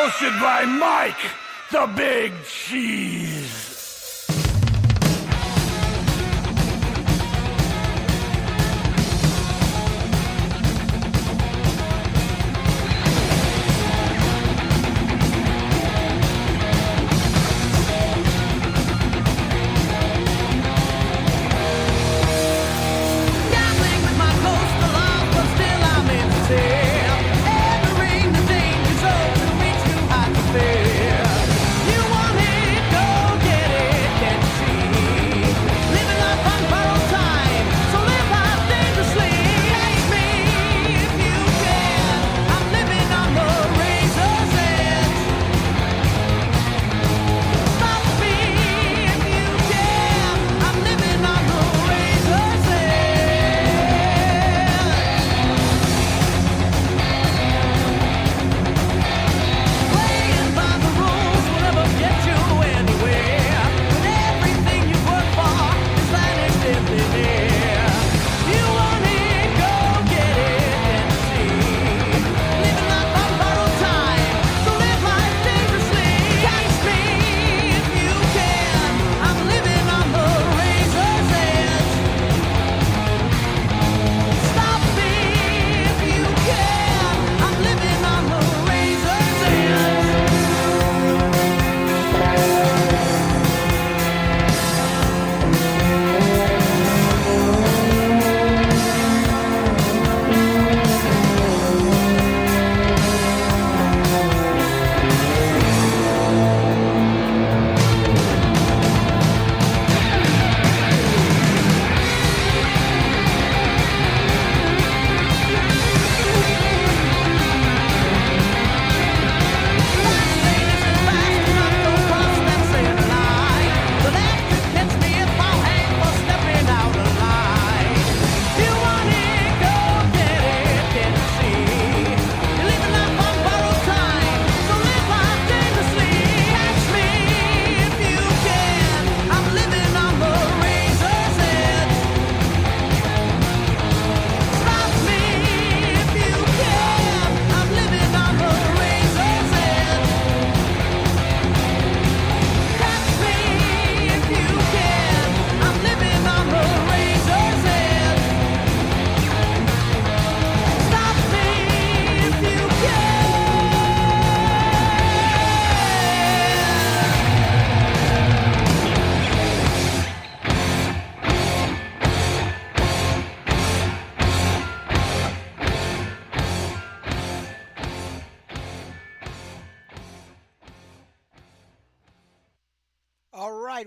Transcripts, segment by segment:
Hosted by Mike, the Big Cheese.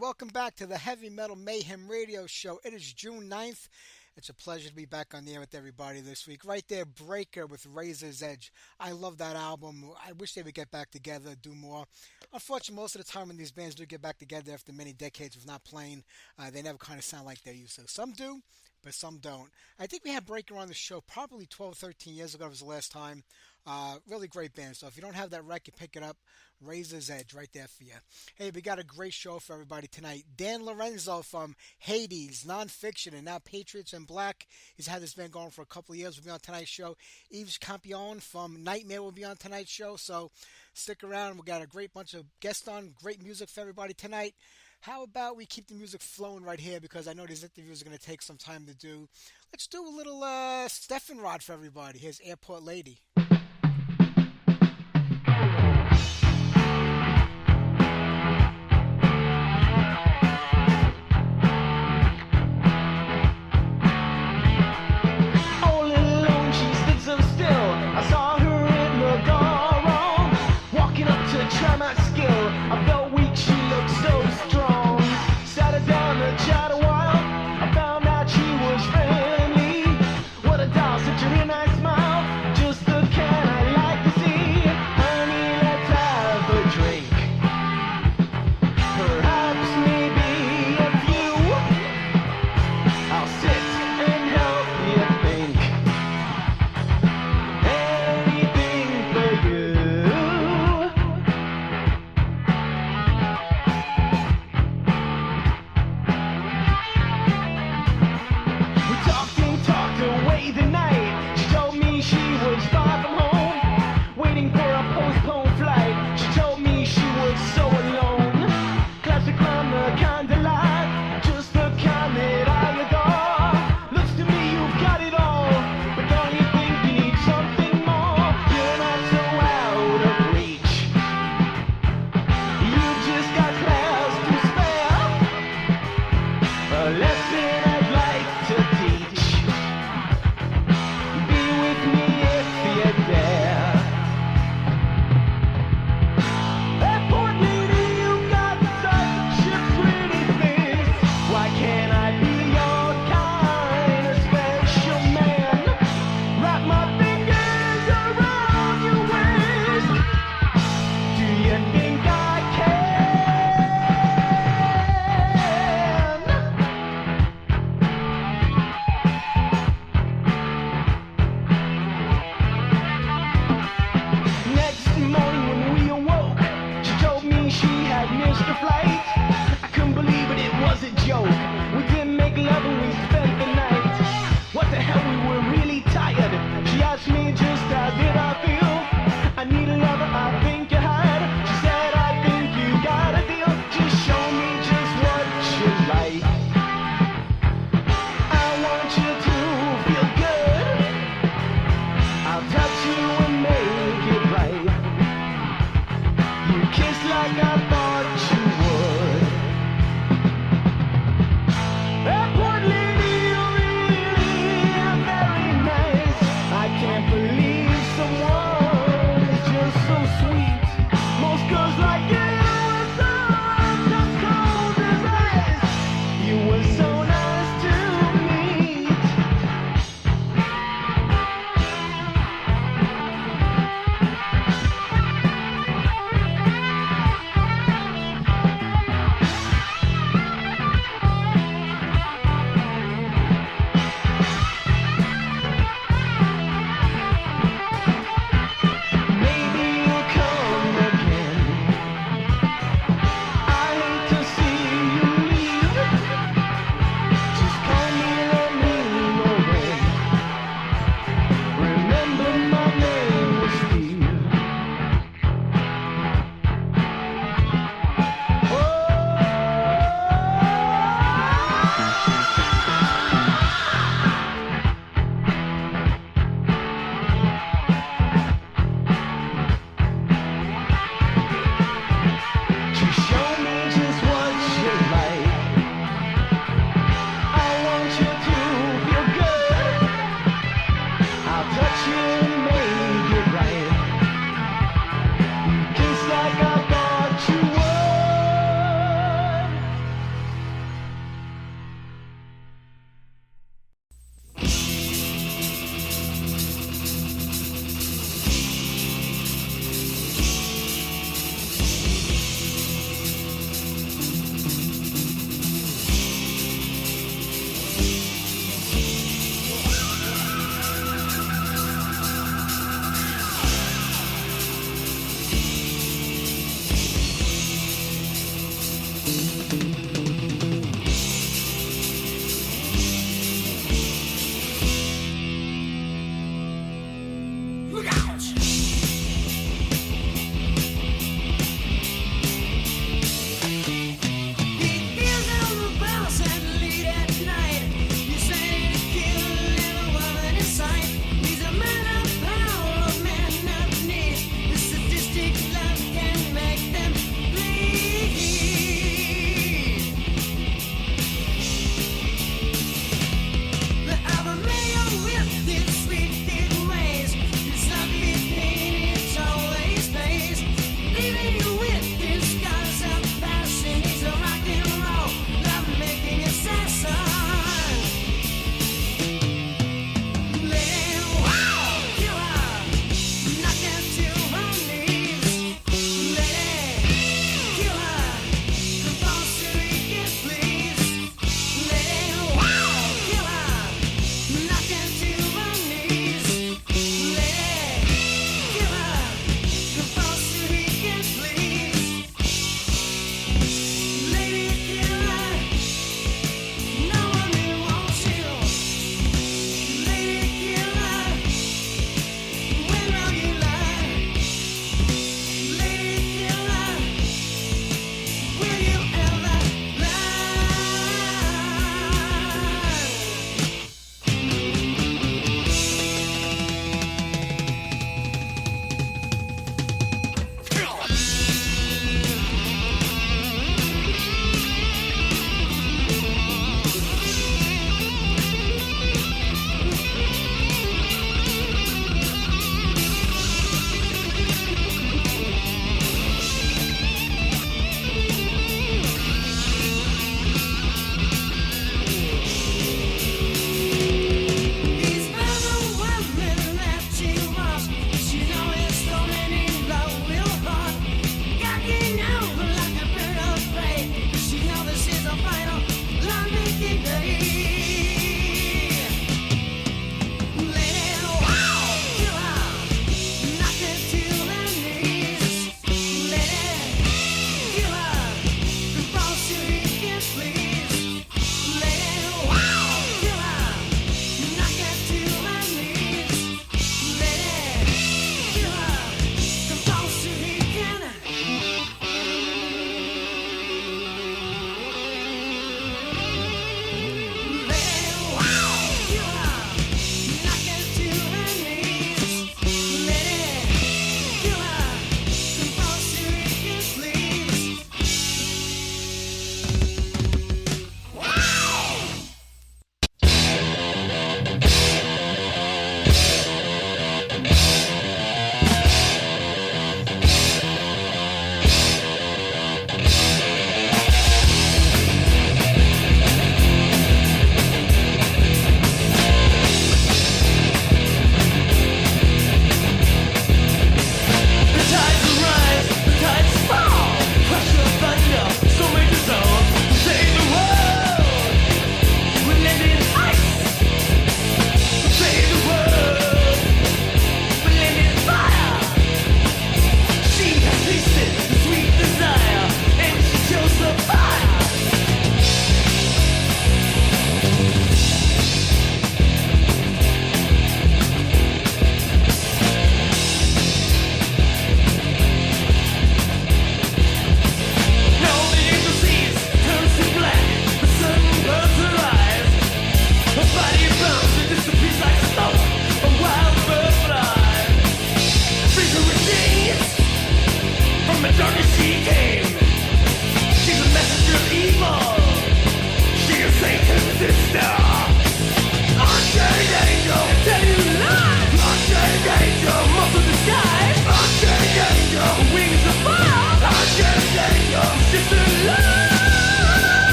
Welcome back to the Heavy Metal Mayhem Radio Show. It is June 9th. It's a pleasure to be back on the air with everybody this week. Right there, Breaker with Razor's Edge. I love that album. I wish they would get back together, do more. Unfortunately, most of the time when these bands do get back together after many decades of not playing, they never kind of sound like they used to. Some do, but some don't. I think we had Breaker on the show probably 12, 13 years ago. It was the last time. Really great band. So if you don't have that record, pick it up. Razor's Edge right there for you. Hey, we got a great show for everybody tonight. Dan Lorenzo from Hades, Nonfiction, and now Patriots in Black. He's had this band going for a couple of years. Will be on tonight's show. Yves Campion from Nightmare will be on tonight's show. So stick around. We got a great bunch of guests on. Great music for everybody tonight. How about we keep the music flowing right here, because I know these interviews are going to take some time to do. Let's do a little Stefan Rod for everybody. Here's Airport Lady. Such a nice smile, just the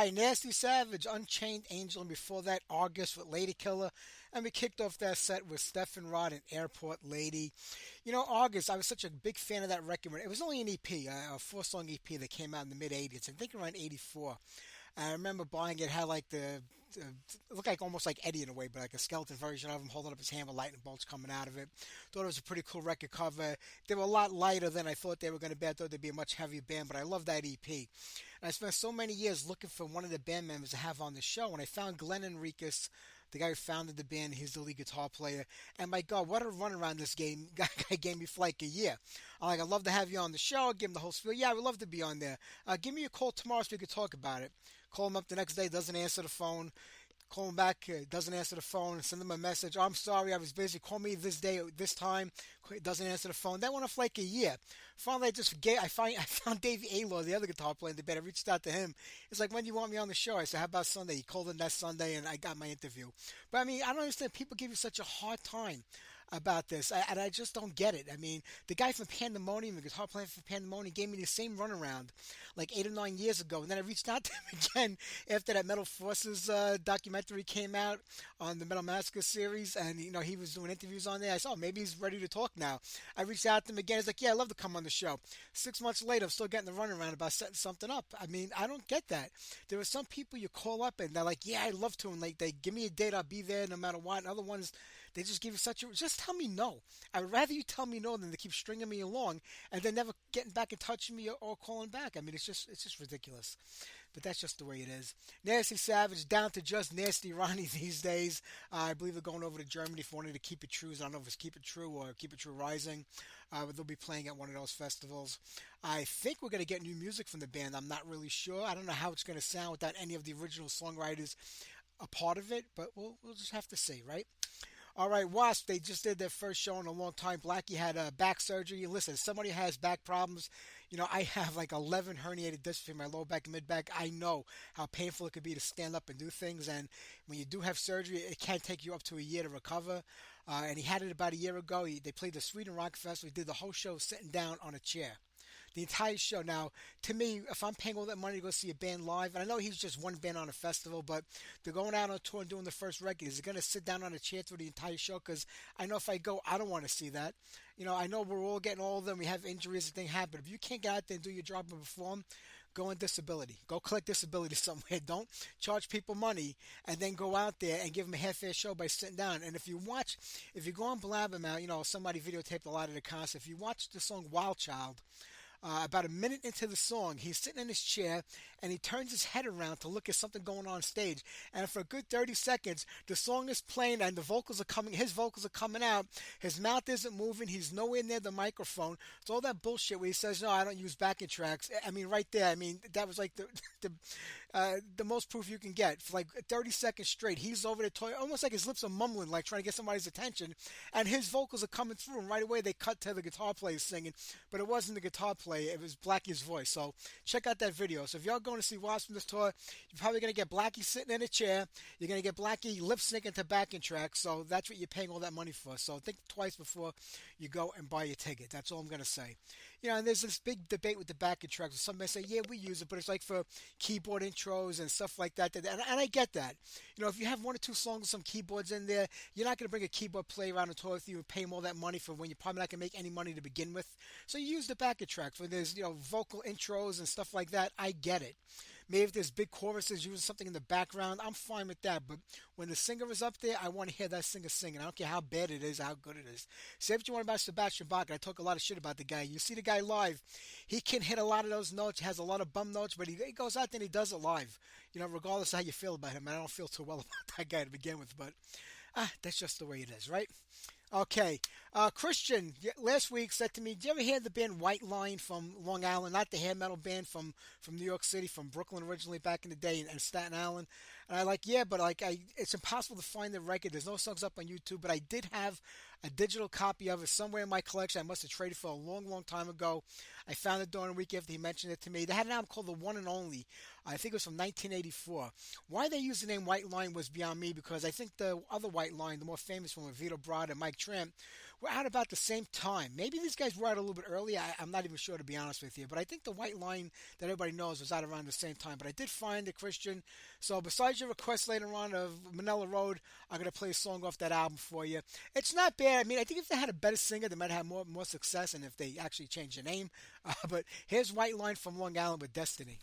right, Nasty Savage, Unchained Angel, and before that, August with Lady Killer. And we kicked off that set with Stephen Rod and Airport Lady. You know, August, I was such a big fan of that record. It was only an EP, a four-song EP that came out in the mid-'80s, I think around '84. I remember buying it, had like it looked like almost like Eddie in a way, but like a skeleton version of him holding up his hand with lightning bolts coming out of it. Thought it was a pretty cool record cover. They were a lot lighter than I thought they were going to be. I thought they'd be a much heavier band, but I love that EP. And I spent so many years looking for one of the band members to have on the show, and I found Glenn Enriquez, the guy who founded the band. He's the lead guitar player. And my God, what a run around this game guy gave me for like a year. I'm like, I'd love to have you on the show. Give him the whole spiel. Yeah, I would love to be on there. Give me a call tomorrow so we could talk about it. Call him up the next day, doesn't answer the phone. Call him back, doesn't answer the phone. Send him a message. Oh, I'm sorry, I was busy. Call me this day, this time. Doesn't answer the phone. That went off like a year. Finally, I found Davey Aylor, the other guitar player in the band. I reached out to him. It's like, when do you want me on the show? I said, how about Sunday? He called in that Sunday, and I got my interview. But I mean, I don't understand. People give you such a hard time about this, and I just don't get it. I mean, the guy from Pandemonium, the guitar player from Pandemonium, gave me the same runaround like 8 or 9 years ago, and then I reached out to him again after that Metal Forces documentary came out on the Metal Massacre series, and you know, he was doing interviews on there. I said, oh, maybe he's ready to talk now. I reached out to him again. He's like, yeah, I'd love to come on the show. 6 months later, I'm still getting the runaround about setting something up. I mean, I don't get that. There are some people you call up and they're like, yeah, I'd love to, and like, they give me a date, I'll be there no matter what. And other ones, they just give you just tell me no. I would rather you tell me no than to keep stringing me along and then never getting back in touch with me or calling back. I mean, it's just ridiculous. But that's just the way it is. Nasty Savage down to just Nasty Ronnie these days. I believe they're going over to Germany for one of the Keep It Trues. I don't know if it's Keep It True or Keep It True Rising. But they'll be playing at one of those festivals. I think we're going to get new music from the band. I'm not really sure. I don't know how it's going to sound without any of the original songwriters a part of it. But we'll just have to see, right? All right, Wasp, they just did their first show in a long time. Blackie had back surgery. Listen, somebody has back problems. You know, I have like 11 herniated discs in my lower back and mid back. I know how painful it could be to stand up and do things. And when you do have surgery, it can take you up to a year to recover. And he had it about a year ago. They played the Sweden Rock Festival. He did the whole show sitting down on a chair. The entire show. Now, to me, if I'm paying all that money to go see a band live, and I know he's just one band on a festival, but they're going out on tour and doing the first record. Is he going to sit down on a chair through the entire show? Because I know if I go, I don't want to see that. You know, I know we're all getting older and we have injuries and things happen. If you can't get out there and do your job and perform, go on disability. Go collect disability somewhere. Don't charge people money and then go out there and give them a half-ass show by sitting down. And if you go on Blabbermouth, you know, somebody videotaped a lot of the concert. If you watch the song Wild Child, about a minute into the song, he's sitting in his chair and he turns his head around to look at something going on stage. And for a good 30 seconds, the song is playing and his vocals are coming out. His mouth isn't moving. He's nowhere near the microphone. It's all that bullshit where he says, no, I don't use backing tracks. I mean, right there, I mean, that was like the most proof you can get. For like 30 seconds straight, he's over there, almost like his lips are mumbling, like trying to get somebody's attention. And his vocals are coming through. And right away, they cut to the guitar player singing. But it wasn't the guitar player. It was Blackie's voice. So check out that video. So if y'all going to see Wasp from this tour, you're probably going to get Blackie sitting in a chair. You're going to get Blackie lip syncing to backing tracks. So that's what you're paying all that money for. So think twice before you go and buy your ticket. That's all I'm going to say. You know, and there's this big debate with the backing tracks. Somebody say, yeah, we use it, but it's like for keyboard intros and stuff like that. And I get that. You know, if you have one or two songs with some keyboards in there, you're not going to bring a keyboard player around the tour with you and pay him all that money for when you're probably not going to make any money to begin with. So you use the backing tracks when there's, you know, vocal intros and stuff like that. I get it. Maybe if there's big choruses, using something in the background, I'm fine with that. But when the singer is up there, I want to hear that singer singing. I don't care how bad it is, how good it is. Say what you want about Sebastian Bach. I talk a lot of shit about the guy. You see the guy live, he can hit a lot of those notes, has a lot of bum notes, but he goes out there and he does it live. You know, regardless of how you feel about him. I don't feel too well about that guy to begin with, but that's just the way it is, right? Okay. Christian, last week said to me, "Do you ever hear the band White Line from Long Island? Not the hair metal band from New York City, from Brooklyn originally back in the day, and Staten Island." And I like, yeah, but like, it's impossible to find the record. There's no songs up on YouTube, but I did have a digital copy of it somewhere in my collection. I must have traded for a long, long time ago. I found it during a week after he mentioned it to me. They had an album called The One and Only. I think it was from 1984. Why they used the name White Line was beyond me, because I think the other White Line, the more famous one with Vito Bratta and Mike Tramp, were out about the same time. Maybe these guys were out a little bit early. I'm not even sure, to be honest with you. But I think the White Line that everybody knows was out around the same time. But I did find it, Christian. So besides your request later on of Manila Road, I'm going to play a song off that album for you. It's not bad. I mean, I think if they had a better singer, they might have more success, and if they actually changed the name. But here's White Line from Long Island with Destiny.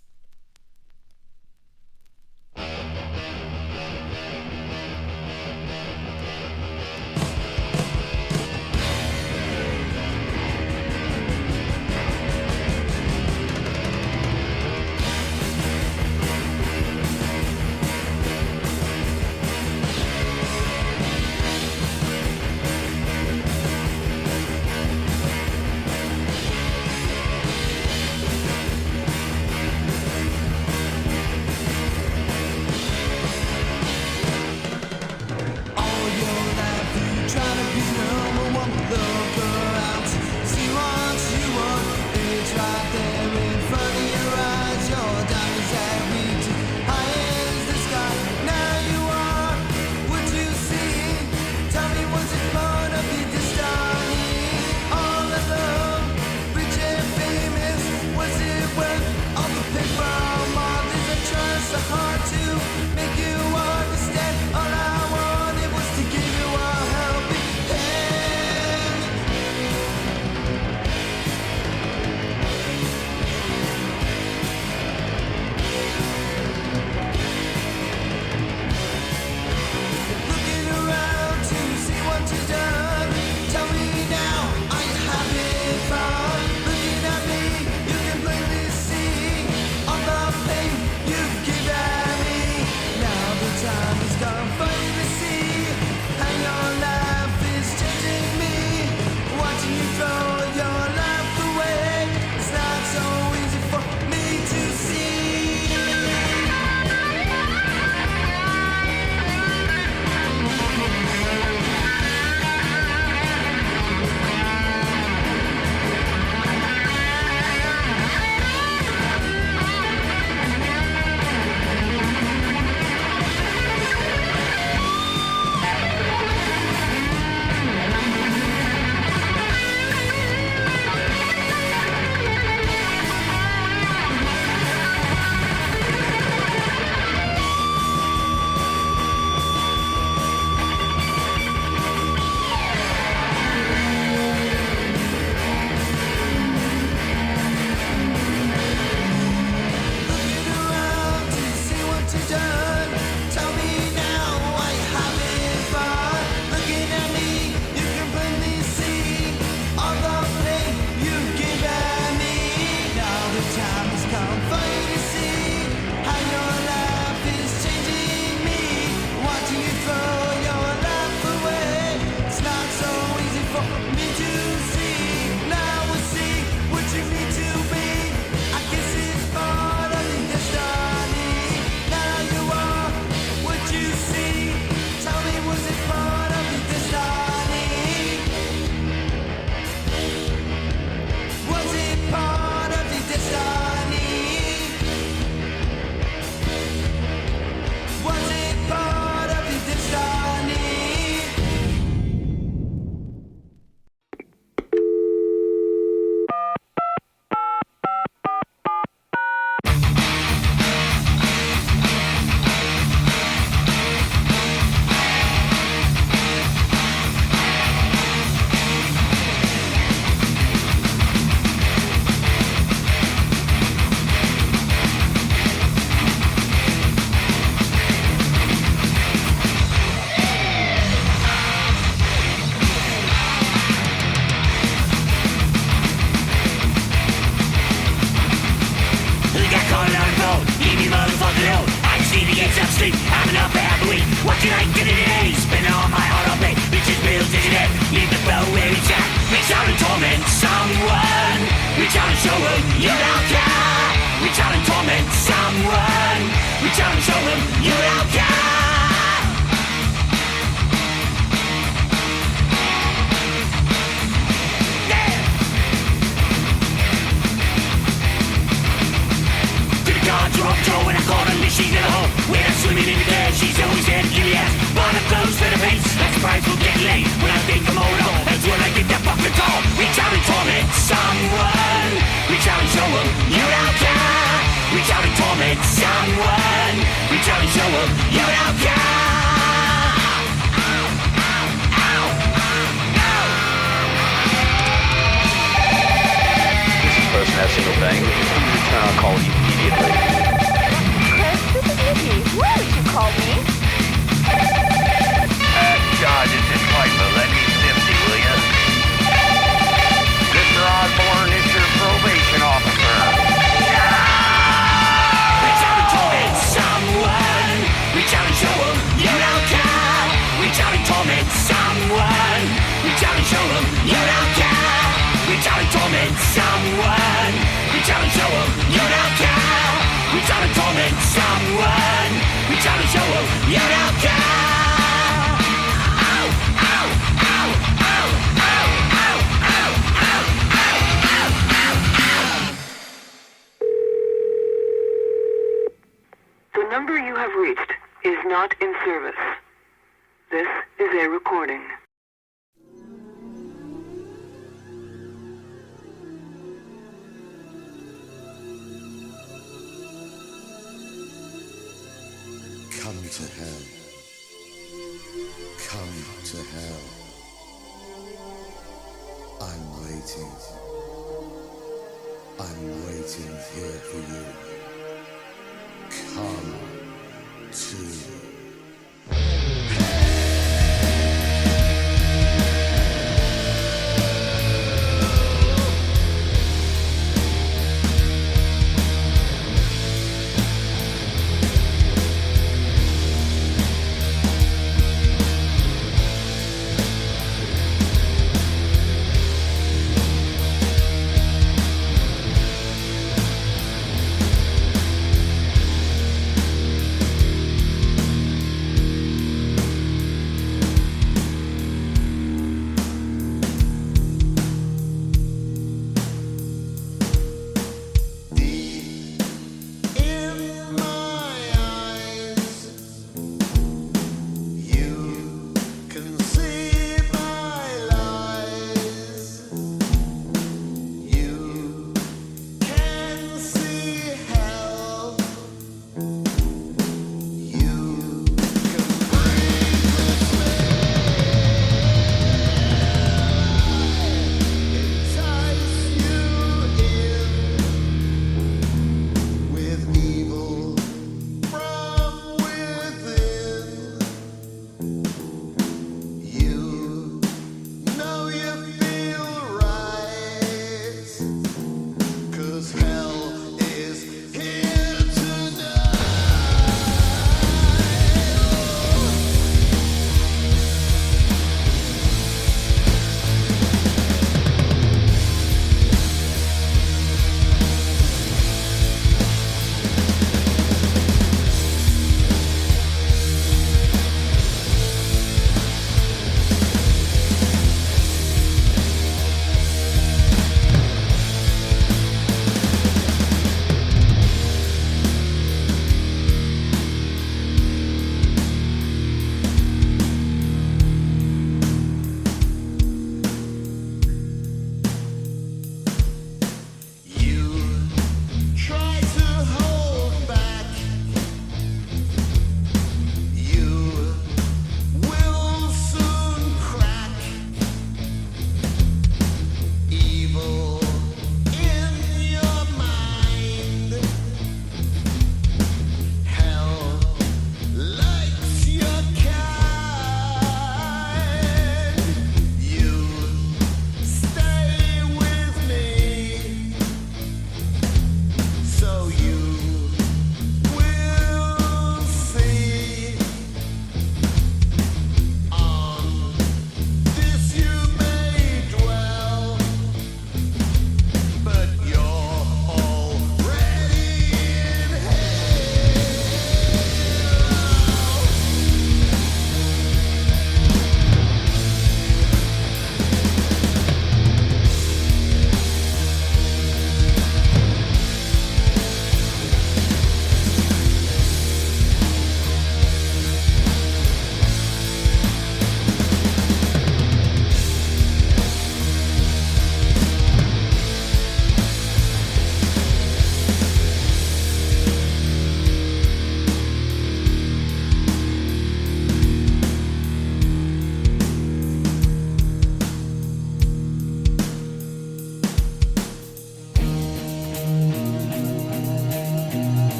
off control when I call her machine at home. When I'm swimming in the dirt, she's always there to give me ass. One of those for the face, that's price will get laid. When I think I'm all alone, that's when I get that fucking call. Reach out and torment someone. Reach out and show them you don't care. Reach out and torment someone. Reach out and show them you don't care. First National Bank. Return our call immediately. Chris, this is Nikki. Why did you call me? God, this is Piper. Let me sift you, will ya? Mr. Osborne, it's your probation officer. Reach out and torment someone. Reach out and show them you don't care. Reach out and torment someone. Reach out and show them you don't care. Reach out and torment someone. Reach out and show them you don't care. Reach out and torment someone. Reach out and show them you don't care. Ow, ow, ow, ow, ow, ow, ow, ow, ow, ow, ow. The number you have reached is not in service. This is a recording. Come to hell. Come to hell. I'm waiting. I'm waiting here for you. Come to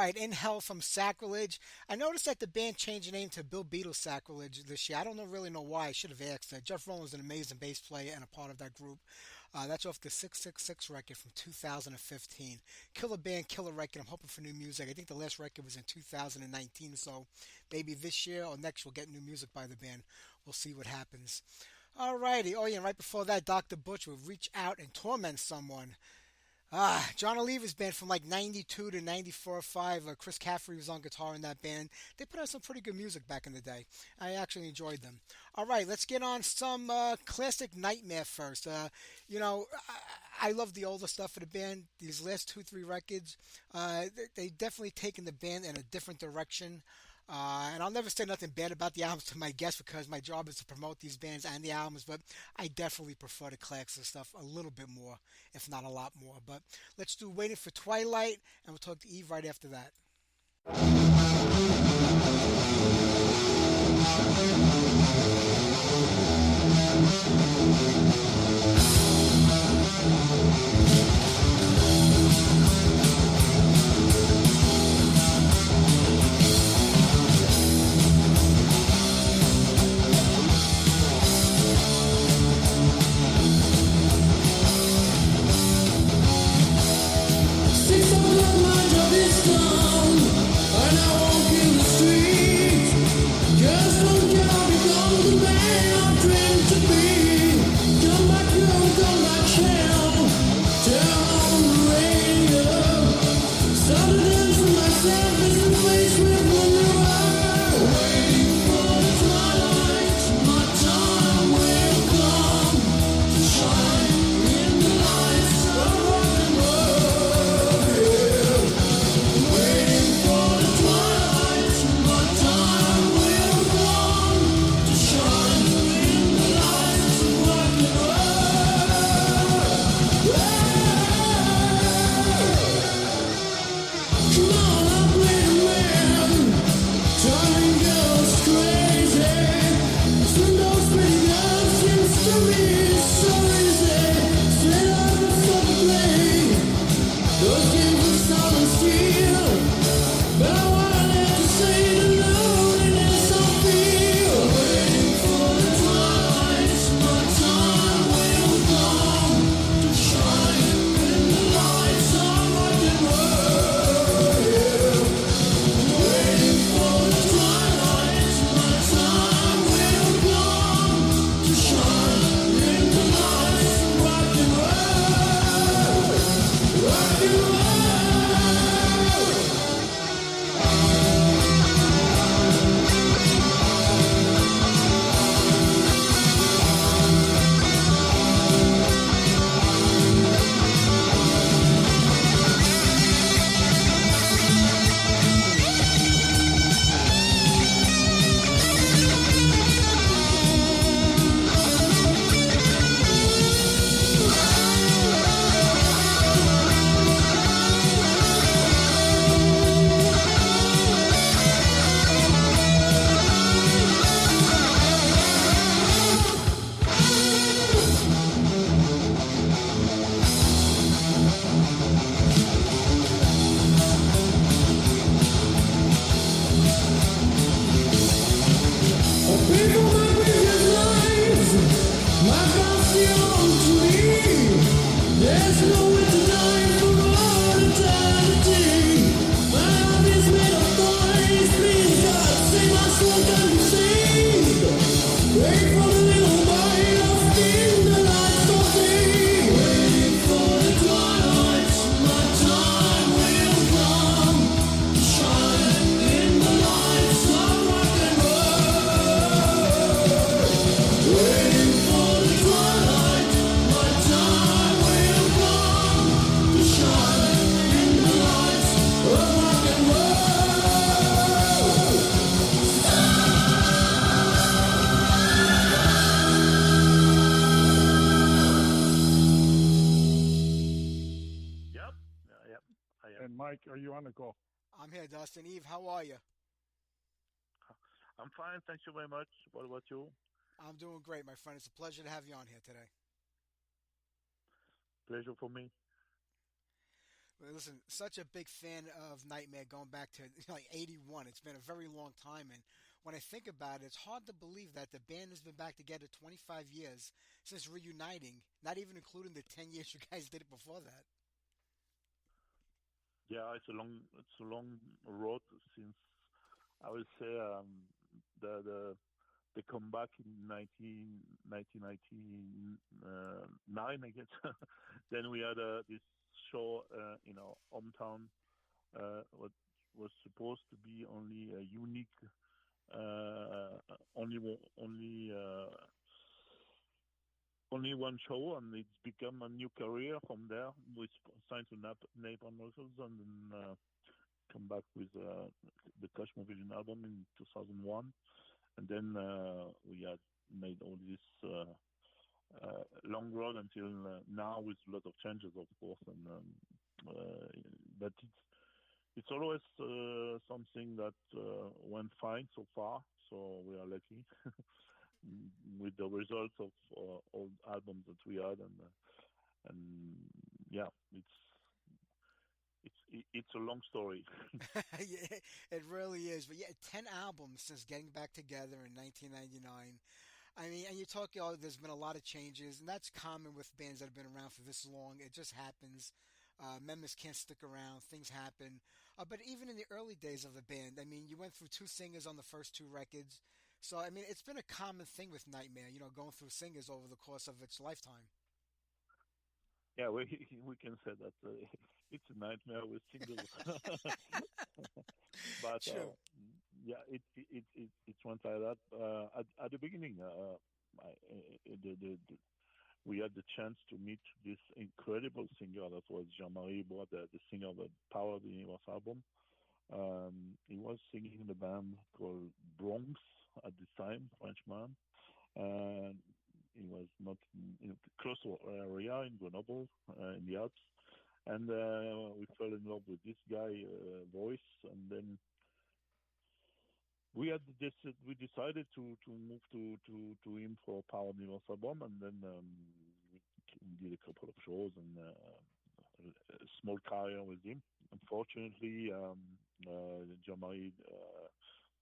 right, In Hell from Sacrilege. I noticed that the band changed the name to Bill Beatles Sacrilege this year. I don't really know why. I should have asked. Jeff Rowland's an amazing bass player and a part of that group. That's off the 666 record from 2015. Killer band, killer record. I'm hoping for new music. I think the last record was in 2019, so maybe this year or next we'll get new music by the band. We'll see what happens. Alrighty. Oh yeah, and right before that, Dr. Butch would reach out and torment someone. John Oliver's band from like 92 to 94 or 5. Chris Caffrey was on guitar in that band. They put out some pretty good music back in the day. I actually enjoyed them. All right, let's get on some classic Nightmare first. I love the older stuff of the band. These last 2-3 records, they definitely taken the band in a different direction. And I'll never say nothing bad about the albums to my guests because my job is to promote these bands and the albums, but I definitely prefer the classic stuff a little bit more, if not a lot more. But let's do Waiting for Twilight, and we'll talk to Yves right after that. Are you on the call? I'm here, Dustin. Yves, how are you? I'm fine, thank you very much. What about you? I'm doing great, my friend. It's a pleasure to have you on here today. Pleasure for me. Well, listen, such a big fan of Nightmare going back to like 81. It's been a very long time. And when I think about it, it's hard to believe that the band has been back together 25 years since reuniting, not even including the 10 years you guys did it before that. Yeah, it's a long road since I would say the comeback in 1999, I guess. Then we had this show in our hometown, what was supposed to be only a unique, only one show, and it's become a new career from there. We signed to Napalm Records and then come back with the Cashmere Vision album in 2001. And then we had made all this long road until now with a lot of changes, of course. And but it's always something that went fine so far. So we are lucky with the results of all albums that we had, and yeah, it's a long story. Yeah, it really is. But yeah, 10 albums since getting back together in 1999. I mean, and you talk, there's been a lot of changes, and that's common with bands that have been around for this long. It just happens. Members can't stick around. Things happen. But even in the early days of the band, I mean, you went through two singers on the first two records. So, I mean, it's been a common thing with Nightmare, going through singers over the course of its lifetime. Yeah, we can say that it's a nightmare with singles. But yeah, it's one like that. At the beginning, we had the chance to meet this incredible singer that was Jean-Marie Bois, the singer of the Power of the Universe album. He was singing in a band called Bronx at the time, Frenchman. And he was not close to our area in Grenoble, in the Alps. And we fell in love with this guy voice, and then we decided to move to him for Power of the Universe album, and then we did a couple of shows and a small career with him. Unfortunately, Jean-Marie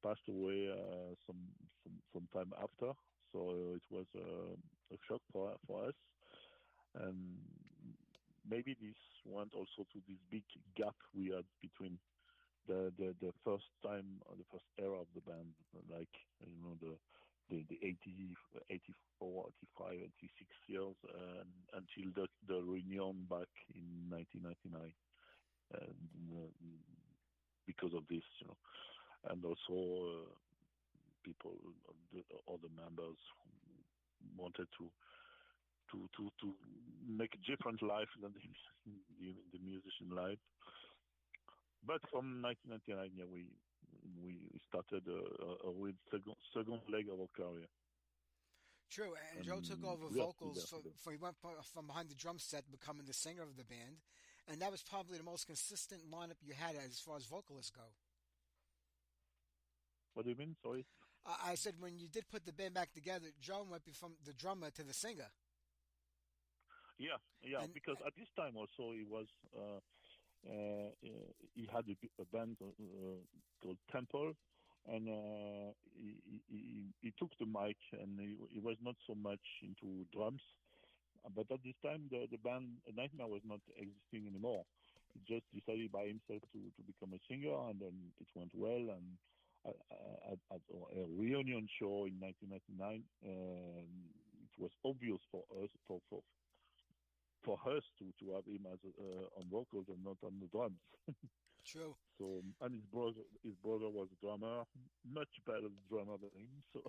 passed away some time after, so it was a shock for us, and maybe this went also to this big gap we had between the first time, the first era of the band, like the 80, 84, 85, 86 years until the reunion back in 1999, because of this, and also people, the other members wanted to make a different life than the musician life. But from 1999, yeah, we started a real second leg of our career. True, and Joe took over vocals he went from behind the drum set, becoming the singer of the band, and that was probably the most consistent lineup you had as far as vocalists go. What do you mean? Sorry. I said when you did put the band back together, Joe went from the drummer to the singer. Yeah, because at this time also he was he had a band called Temple, and he took the mic, and he was not so much into drums. But at this time, the band Nightmare was not existing anymore. He just decided by himself to become a singer, and then it went well. And at a reunion show in 1999, it was obvious for us to have him as on vocals and not on the drums. True. So, and his brother was a drummer, much better drummer than him. So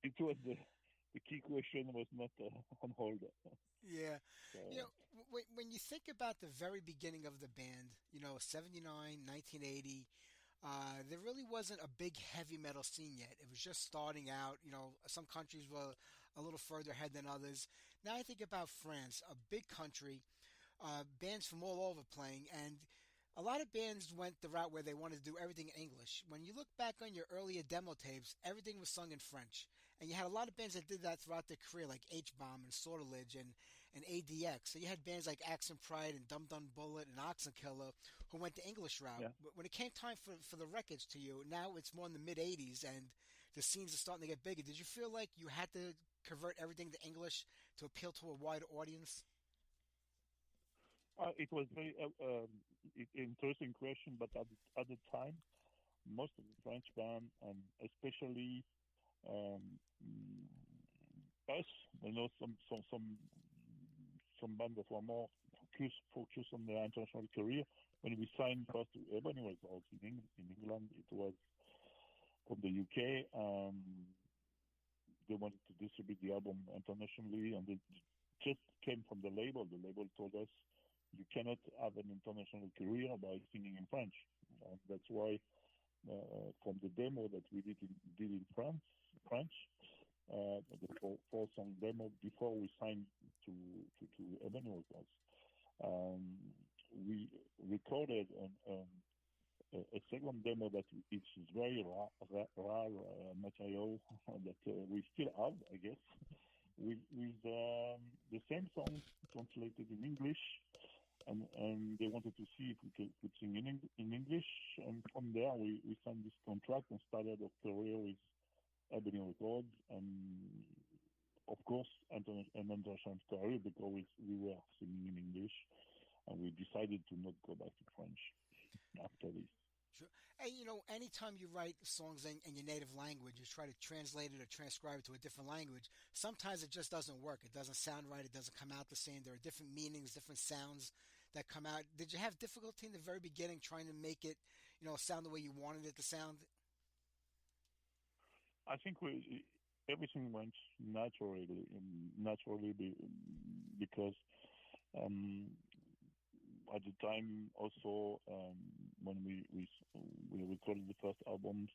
it was the key question was not on hold. Yeah. So, when you think about the very beginning of the band, 79, 1980, there really wasn't a big heavy metal scene yet. It was just starting out. Some countries were a little further ahead than others. Now I think about France, a big country, bands from all over playing, and a lot of bands went the route where they wanted to do everything in English. When you look back on your earlier demo tapes, everything was sung in French. And you had a lot of bands that did that throughout their career, like H-Bomb and Sortilege. And and ADX. So you had bands like Axe and Pride and Dum Dum Bullet and Oxen Killer who went the English route. Yeah. But when it came time for the records to you, now it's more in the mid 80s and the scenes are starting to get bigger. Did you feel like you had to convert everything to English to appeal to a wider audience? It was very interesting question, but at the time, most of the French band, and especially us, some bands that were more focused on their international career. When we signed first to Ebony Records in England, it was from the UK. They wanted to distribute the album internationally, and it just came from the label. The label told us, you cannot have an international career by singing in French. And that's why from the demo that we did in French, the four-song demo before we signed to Ebony Records, we recorded a second demo that it is very rare material that we still have, I guess, with the same song translated in English, and they wanted to see if we could sing in English, and from there we signed this contract and started our career with Ebony Records, and of course an international career because we were singing in English, and we decided to not go back to French after this. Sure. And anytime you write songs in your native language, you try to translate it or transcribe it to a different language, sometimes it just doesn't work. It doesn't sound right. It doesn't come out the same. There are different meanings, different sounds that come out. Did you have difficulty in the very beginning trying to make it, sound the way you wanted it to sound? I think everything went naturally because at the time also when we recorded the first albums,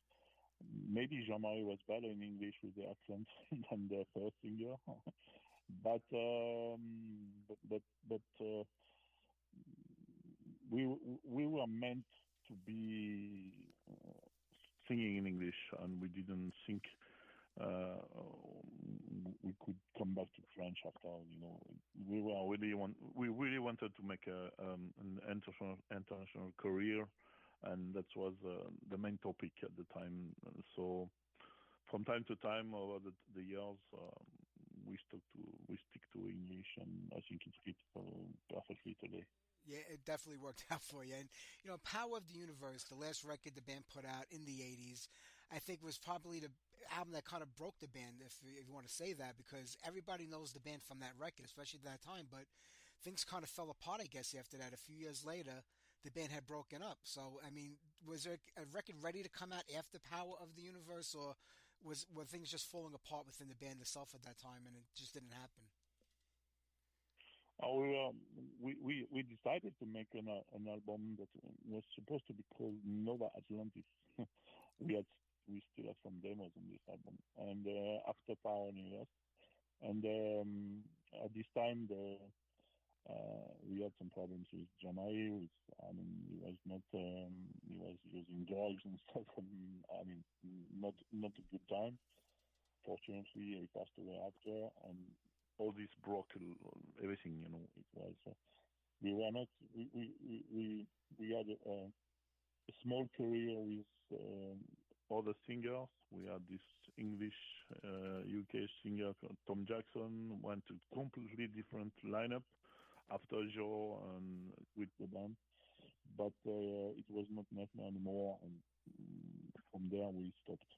maybe Jean-Marie was better in English with the accent than the first singer, but we were meant to be singing in English, and we didn't think we could come back to French after. We really wanted to make an international career, and that was the main topic at the time. So from time to time over the years, we stick to English, and I think it fits perfectly today. Yeah, it definitely worked out for you. And, Power of the Universe, the last record the band put out in the 80s, I think was probably the album that kind of broke the band, if you want to say that, because everybody knows the band from that record, especially at that time. But things kind of fell apart, I guess, after that. A few years later, the band had broken up. So, I mean, was there a record ready to come out after Power of the Universe, or were things just falling apart within the band itself at that time, and it just didn't happen? We decided to make an album that was supposed to be called Nova Atlantis. we still have some demos on this album, and after Power Universe, and at this time we had some problems with Jamai. He was using drugs and stuff, and not a good time. Fortunately, he passed away after, and all this broke everything. It was we were not we had a small career with other singers. We had this English UK singer Tom Jackson, went to completely different lineup after Joe and with the band, but it was not Nightmare anymore, and from there we stopped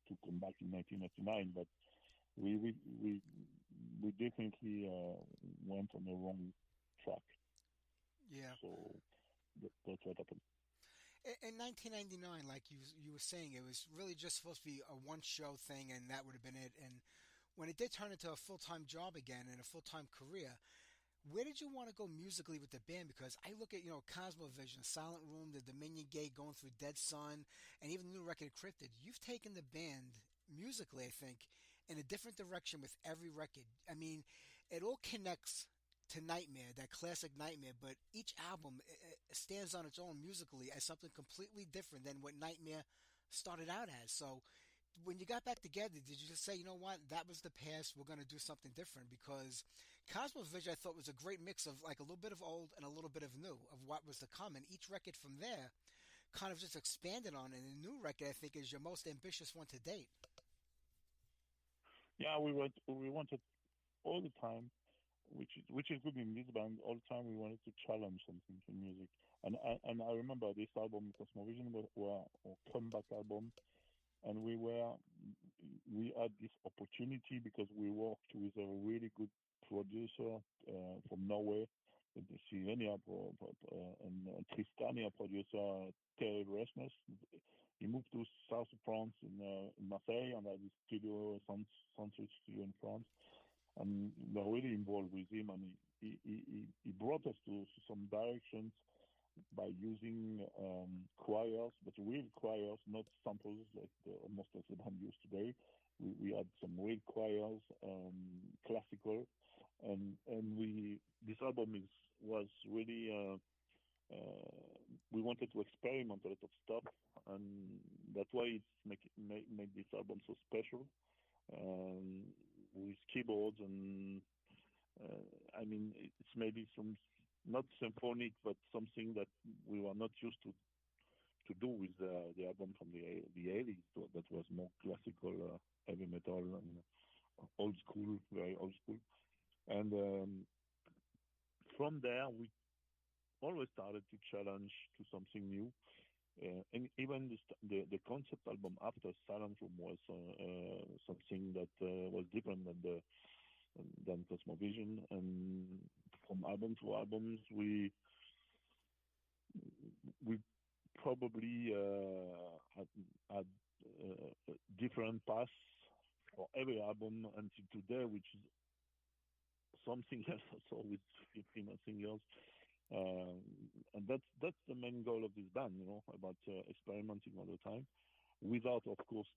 to come back in 1999. But we definitely went on the wrong track. Yeah. So that's what happened. In 1999, like you were saying, it was really just supposed to be a one-show thing, and that would have been it. And when it did turn into a full-time job again and a full-time career, where did you want to go musically with the band? Because I look at, Cosmovision, Silent Room, the Dominion Gate, going through Dead Sun, and even the new record, Cryptid. You've taken the band musically, I think, in a different direction with every record. I mean, it all connects to Nightmare, that classic Nightmare, but each album stands on its own musically as something completely different than what Nightmare started out as. So when you got back together, did you just say, you know what, that was the past, we're going to do something different? Because Cosmovision, I thought, was a great mix of like a little bit of old and a little bit of new, of what was to come. And each record from there kind of just expanded on it. And the new record, I think, is your most ambitious one to date. Yeah, we wanted all the time, which is good in this band. All the time we wanted to challenge something in music, and I remember this album, Cosmovision, were a comeback album, and we had this opportunity because we worked with a really good producer from Norway, the Sylvania and Tristania producer Terry Resmus. He moved to south of France in Marseille and had a studio, sound studio in France. And we're really involved with him, and he brought us to some directions by using choirs, but real choirs, not samples like most of the band used today. We had some real choirs, classical, and this album was really we wanted to experiment a lot of stuff, and that's why it's make this album so special. With keyboards and I mean it's maybe some not symphonic but something that we were not used to do with the album from the 80s that was more classical heavy metal and old school, very old school. And from there we always started to challenge to something new. And even the concept album after Silent Room was something that was different than Cosmovision. And from album to albums, we probably had different paths for every album until today, which is something else. Also with 15 singles. And that's the main goal of this band, about experimenting all the time, without, of course,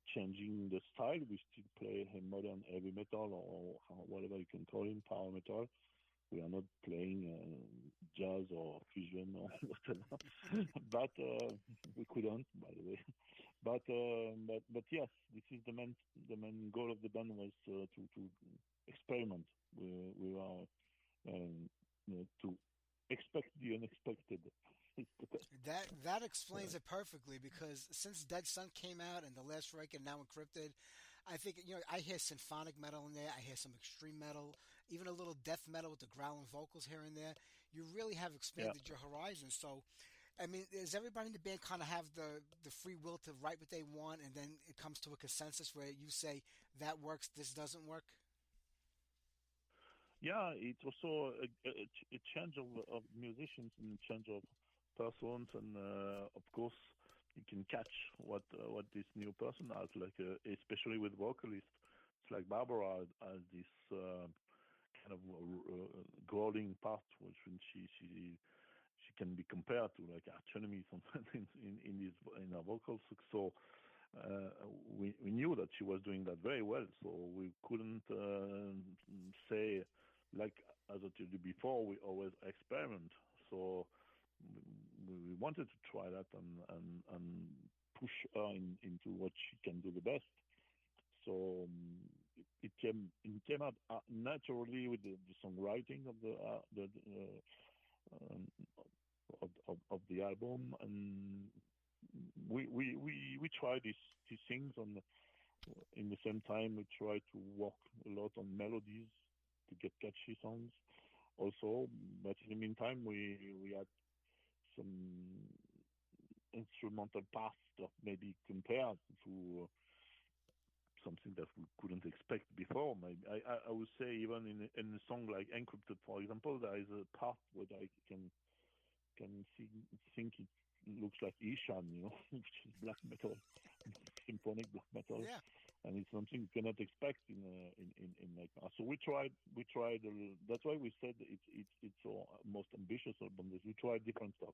changing the style. We still play modern heavy metal or whatever you can call it, power metal. We are not playing jazz or fusion or whatever, but we couldn't, by the way. But yes, this is the main goal of the band was to experiment. We are. To expect the unexpected. That explains it perfectly, because since Dead Sun came out and the last record, now Encrypted, I think I hear symphonic metal in there, I hear some extreme metal, even a little death metal with the growling vocals here and there. You really have expanded your horizon. So, I mean, does everybody in the band kind of have the free will to write what they want, and then it comes to a consensus where you say that works, this doesn't work? Yeah, it's also a change of musicians and a change of persons, and of course you can catch what this new person has, like especially with vocalists. It's like Barbara has this kind of growling part, which when she can be compared to like Archenomy something in her vocals. So we knew that she was doing that very well, so we couldn't say, like as I told you before, we always experiment. So we wanted to try that and push her into what she can do the best. So it came out naturally with the songwriting of the album, and we try these things in the same time. We try to work a lot on melodies to get catchy songs also, but in the meantime we had some instrumental parts that maybe compared to something that we couldn't expect before. Maybe I would say even in a song like Encrypted, for example, there is a part where I can think it looks like Ishan, which is black metal, symphonic black metal, yeah. And it's something you cannot expect in like. So we tried. That's why we said it's our most ambitious album. We tried different stuff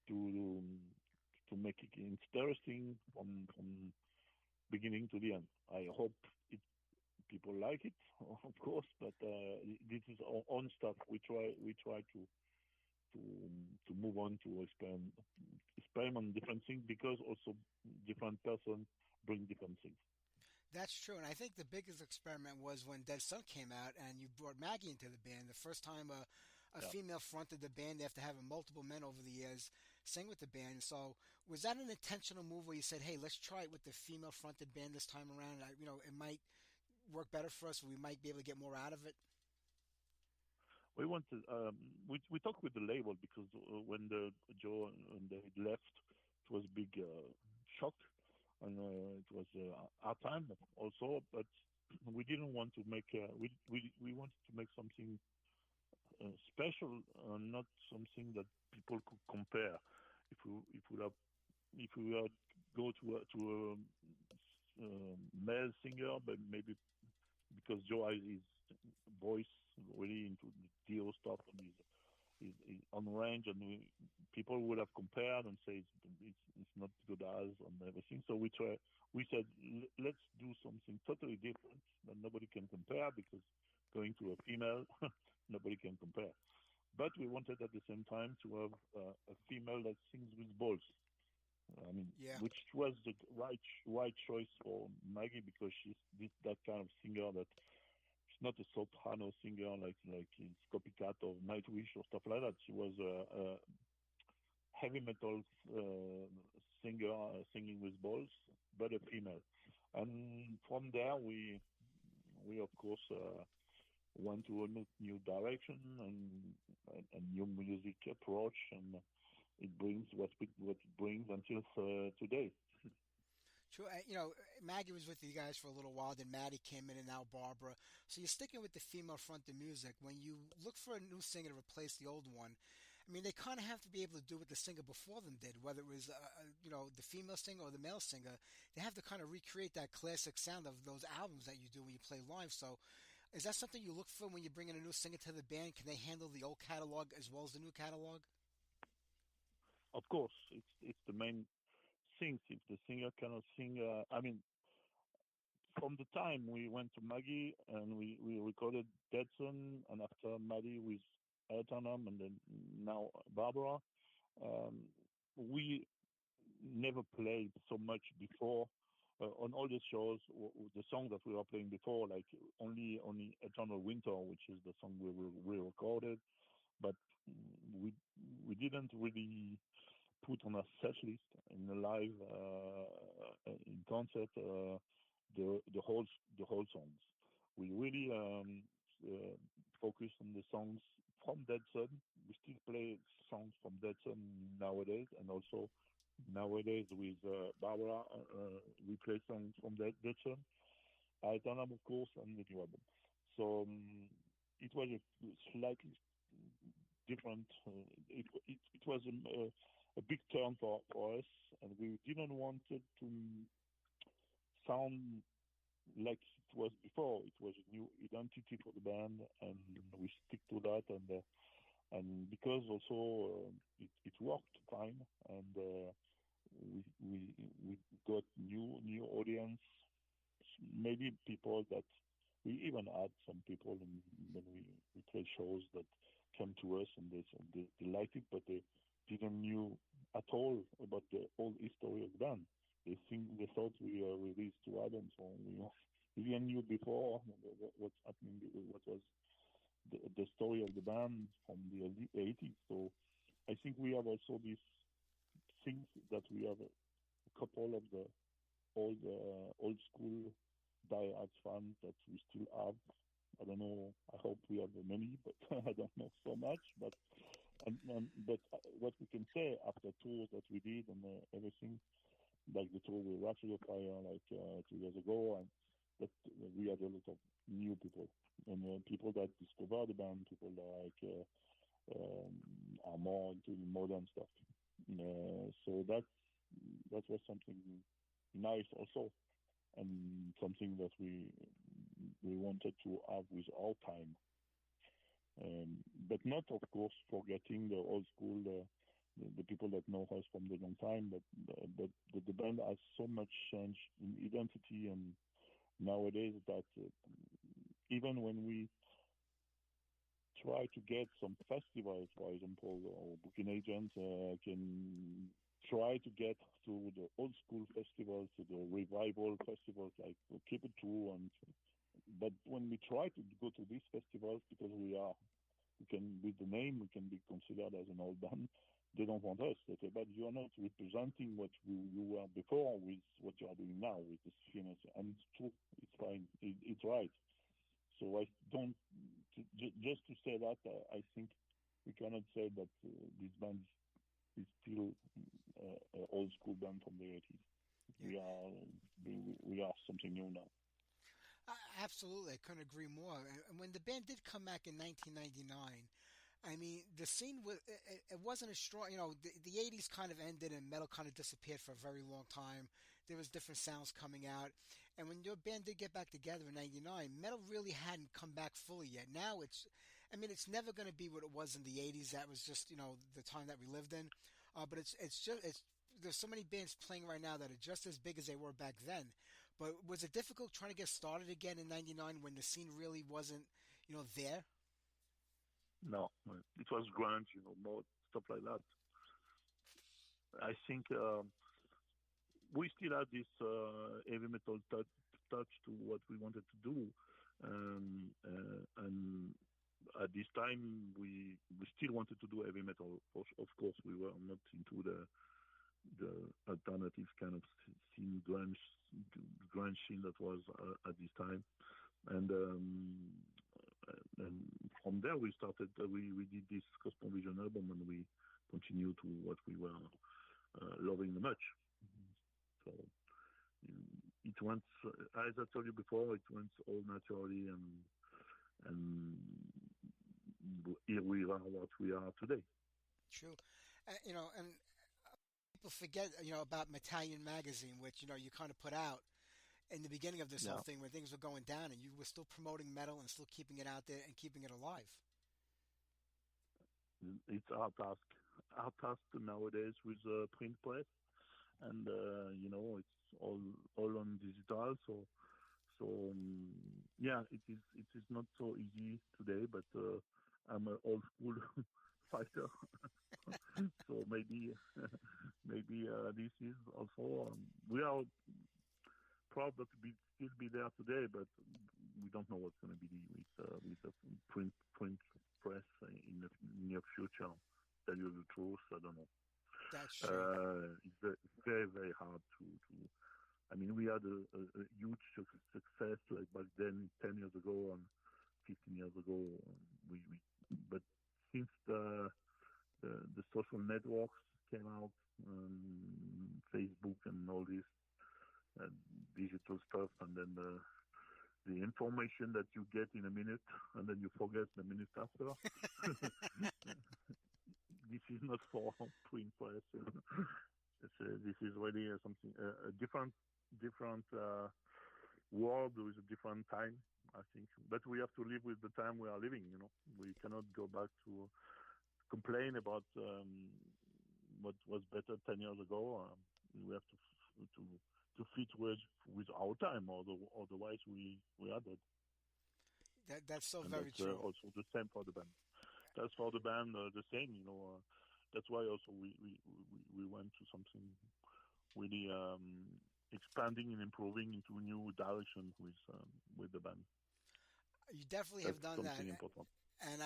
to make it interesting from beginning to the end. I hope people like it, of course, but this is our own stuff. We try to to move on to experiment different things, because also different person bring different things. That's true, and I think the biggest experiment was when Dead Sun came out, and you brought Maggie into the band. The first time a Yeah. female fronted the band after having multiple men over the years sing with the band. So, was that an intentional move where you said, "Hey, let's try it with the female fronted band this time around"? It might work better for us. We might be able to get more out of it. We wanted we talked with the label, because when the Joe and they left, it was a big shock, and it was our time also. But we didn't want to make we wanted to make something special, not something that people could compare. If we would go to a male singer, but maybe because Joe has his voice really into the Dio stuff, and he's on range, and people would have compared and say it's not good as and everything. So we said, let's do something totally different that nobody can compare, because going to a female, nobody can compare. But we wanted at the same time to have a female that sings with balls. I mean, Yeah. which was the right choice for Maggie, because she's that kind of singer that she's not a soprano singer like in Copycat or Nightwish or stuff like that. She was a heavy metal singer singing with balls, but a female. And from there, we of course went to a new direction and a new music approach, and it brings what it brings until today. True. Maggie was with you guys for a little while, then Maddie came in, and now Barbara. So you're sticking with the female-fronted music. When you look for a new singer to replace the old one, I mean, they kind of have to be able to do what the singer before them did, whether it was, the female singer or the male singer. They have to kind of recreate that classic sound of those albums that you do when you play live. So is that something you look for when you bring in a new singer to the band? Can they handle the old catalog as well as the new catalog? Of course, it's the main thing. If the singer cannot sing, I mean, from the time we went to Maggie and we recorded Dead Son, and after Maddie with Eternum, and then now Barbara, we never played so much before on all the shows. The song that we were playing before, like only Eternal Winter, which is the song we recorded, but we didn't really put on a set list in the live in concert the whole songs. We really focus on the songs from Dead Son. We still play songs from Dead Son nowadays, and also nowadays with Barbara we play songs from Dead Son, Eternum of course, and the new album. So it was a slightly different. It was a big turn for us, and we didn't want it to sound like it was before. It was a new identity for the band, and we stick to that. And because also it worked fine, and we got new audience, maybe people that we even had some people when we play shows that came to us and they liked it, but they didn't knew at all about the whole history of the band. They thought we released 2 albums, so we didn't knew before what's happening, what was the story of the band from the 80s. So I think we have also these things that we have a couple of the old school diehard fans that we still have. I don't know. I hope we have many, but I don't know so much. But what we can say after tours that we did and everything, like the tour with Rhapsody of Fire, like 2 years ago, and that we had a lot of new people and people that discover the band, people that are more into the modern stuff. So that was something nice also, and something that we wanted to have with our time. But not, of course, forgetting the old school, the people that know us from the long time. But the band has so much change in identity and nowadays that even when we try to get some festivals, for example, or booking agents can try to get to the old school festivals, to the revival festivals like Keep It True, but when we try to go to these festivals, because we can, with the name, we can be considered as an old band. They don't want us. They say, but you are not representing what you were before with what you are doing now with this famous. And it's true. It's fine. It's right. So I don't, just to say that, I think we cannot say that this band is still an old school band from the 80s. Yeah. We are something new now. Absolutely, I couldn't agree more. And when the band did come back in 1999, I mean, the scene was it wasn't as strong. You know, the 80s kind of ended and metal kind of disappeared for a very long time. There was different sounds coming out. And when your band did get back together in 99, metal really hadn't come back fully yet. Now it's never going to be what it was in the 80s. That was just, the time that we lived in. But there's so many bands playing right now that are just as big as they were back then. But was it difficult trying to get started again in 99 when the scene really wasn't, there? No, it was grunge, more stuff like that. I think we still had this heavy metal touch to what we wanted to do. And at this time, we still wanted to do heavy metal. Of course, we were not into the alternative kind of scene, grunge scene that was at this time. And from there we started. We did this Cosmovision album, and we continued to what we were loving the much. So it went, as I told you before, it went all naturally, and here we are, what we are today. True, and people forget, about Italian Magazine, which you kind of put out in the beginning of this whole thing when things were going down, and you were still promoting metal and still keeping it out there and keeping it alive. It's our task nowadays with print press, and it's all on digital. So it is not so easy today. But I'm an old school fighter, so maybe this is also we are proud to still be there today, but we don't know what's going to be with the print press in the near future. Tell you the truth, I don't know. That's true. It's very, very hard to. I mean, we had a huge success like back then, 10 years ago and 15 years ago. But since the social networks came out, Facebook and all this digital stuff, and then the information that you get in a minute and then you forget the minute after. This is not for print press. This is really something a different world with a different time, I think. But we have to live with the time we are living. We cannot go back to complain about what was better 10 years ago. We have to fit with our time, otherwise we are dead. That's so and very that's, true. Also the same for the band. That's for the band the same. That's why also we went to something really expanding and improving into a new direction with the band. You definitely have done that. Important. And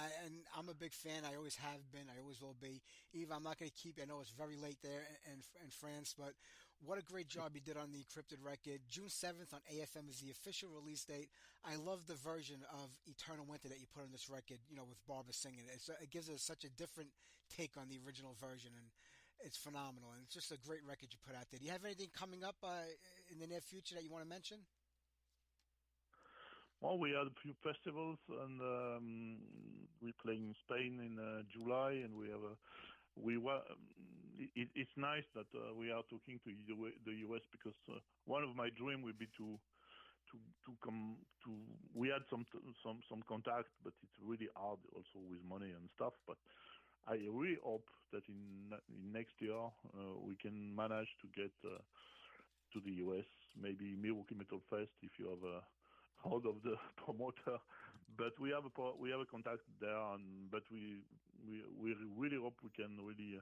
I'm a big fan. I always have been. I always will be. Yves, I'm not going to keep you. I know it's very late there in France, but what a great job you did on the encrypted record. June 7th on AFM is the official release date. I love the version of Eternal Winter that you put on this record, with Barbara singing it. It gives us such a different take on the original version, and it's phenomenal. And it's just a great record you put out there. Do you have anything coming up in the near future that you want to mention? Well, we had a few festivals, and we're playing in Spain in July, and it's nice that we are talking to the US, because one of my dreams would be to come to. We had some contact, but it's really hard also with money and stuff. But I really hope that in next year we can manage to get to the US, maybe Milwaukee Metal Fest, if you have hold of the promoter, but we have a contact there, but we really hope we can really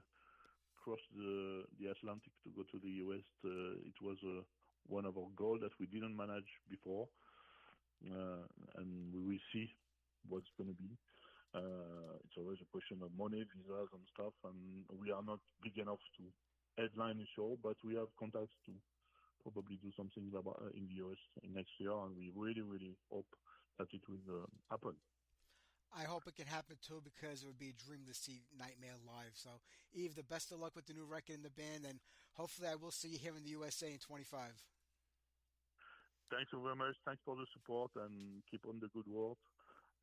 cross the Atlantic to go to the US. It was one of our goals that we didn't manage before, and we will see what's going to be. It's always a question of money, visas, and stuff, and we are not big enough to headline the show, but we have contacts to probably do something in the US next year, and we really, really hope that it will happen. I hope it can happen too, because it would be a dream to see Nightmare live. So, Yves, the best of luck with the new record in the band, and hopefully I will see you here in the USA in 25. Thanks so very much. Thanks for the support, and keep on the good work.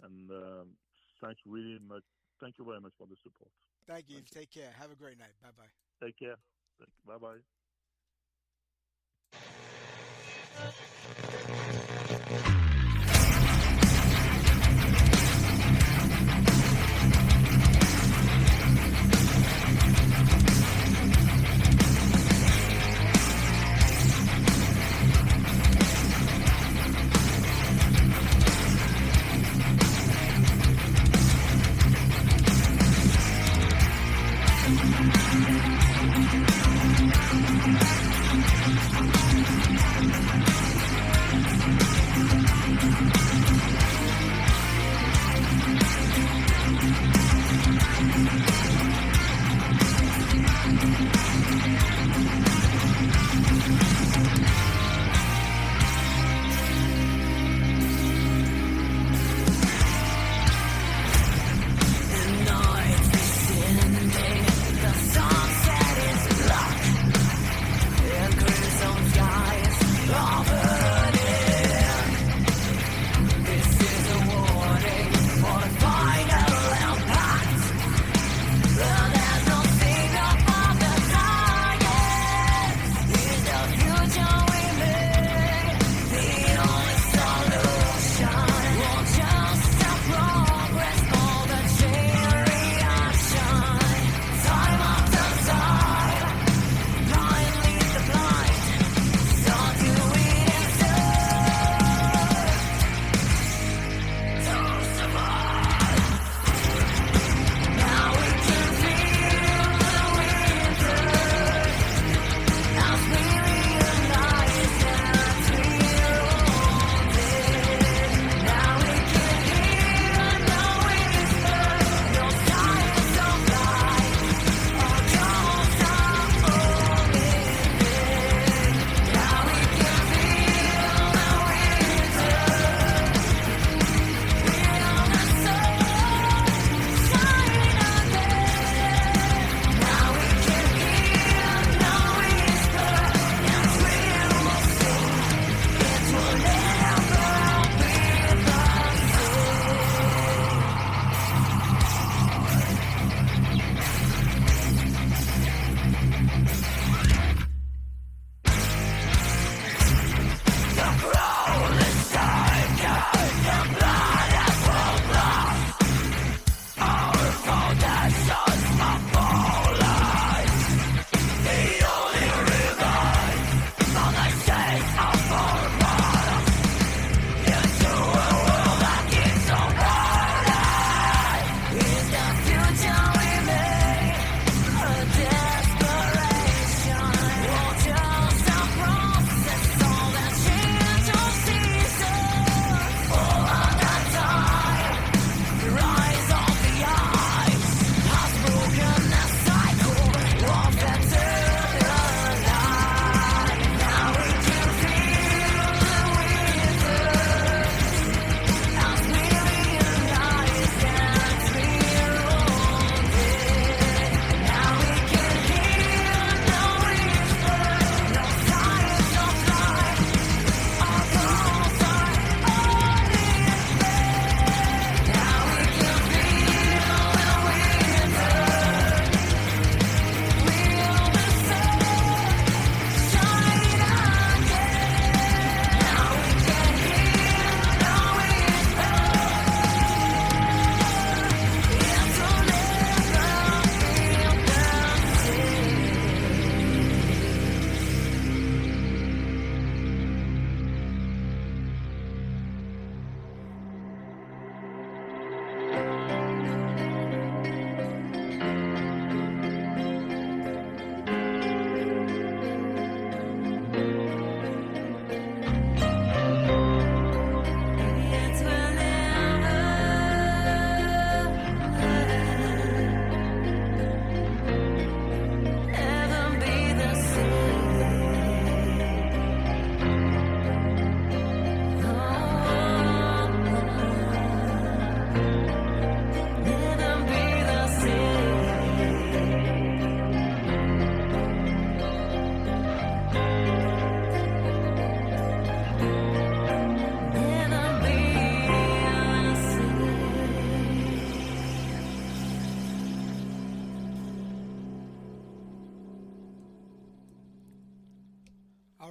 And thanks really much. Thank you very much for the support. Thank you, Yves. Take care. Have a great night. Bye-bye. Take care. Bye-bye. We'll be right back.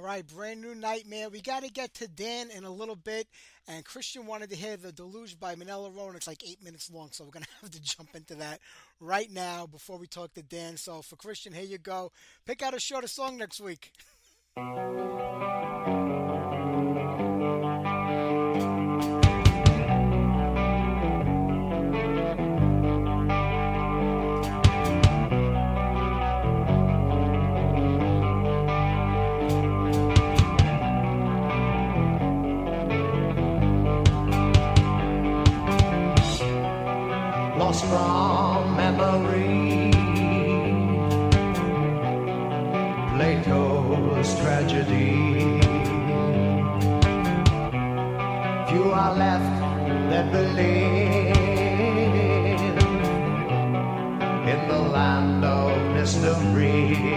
right, brand new nightmare. We got to get to Dan in a little bit, and Christian wanted to hear The Deluge by Manella Rowan. It's like 8 minutes long, so we're going to have to jump into that right now before we talk to Dan. So for Christian, here you go. Pick out a shorter song next week. Lost from memory, Plato's tragedy. Few are left that believe in the land of mystery.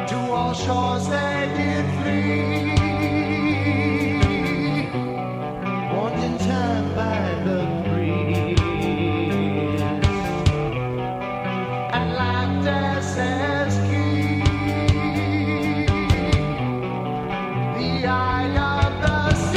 To all shores they did flee, wanting time by the breeze, Atlantis as key, the eye of the sea.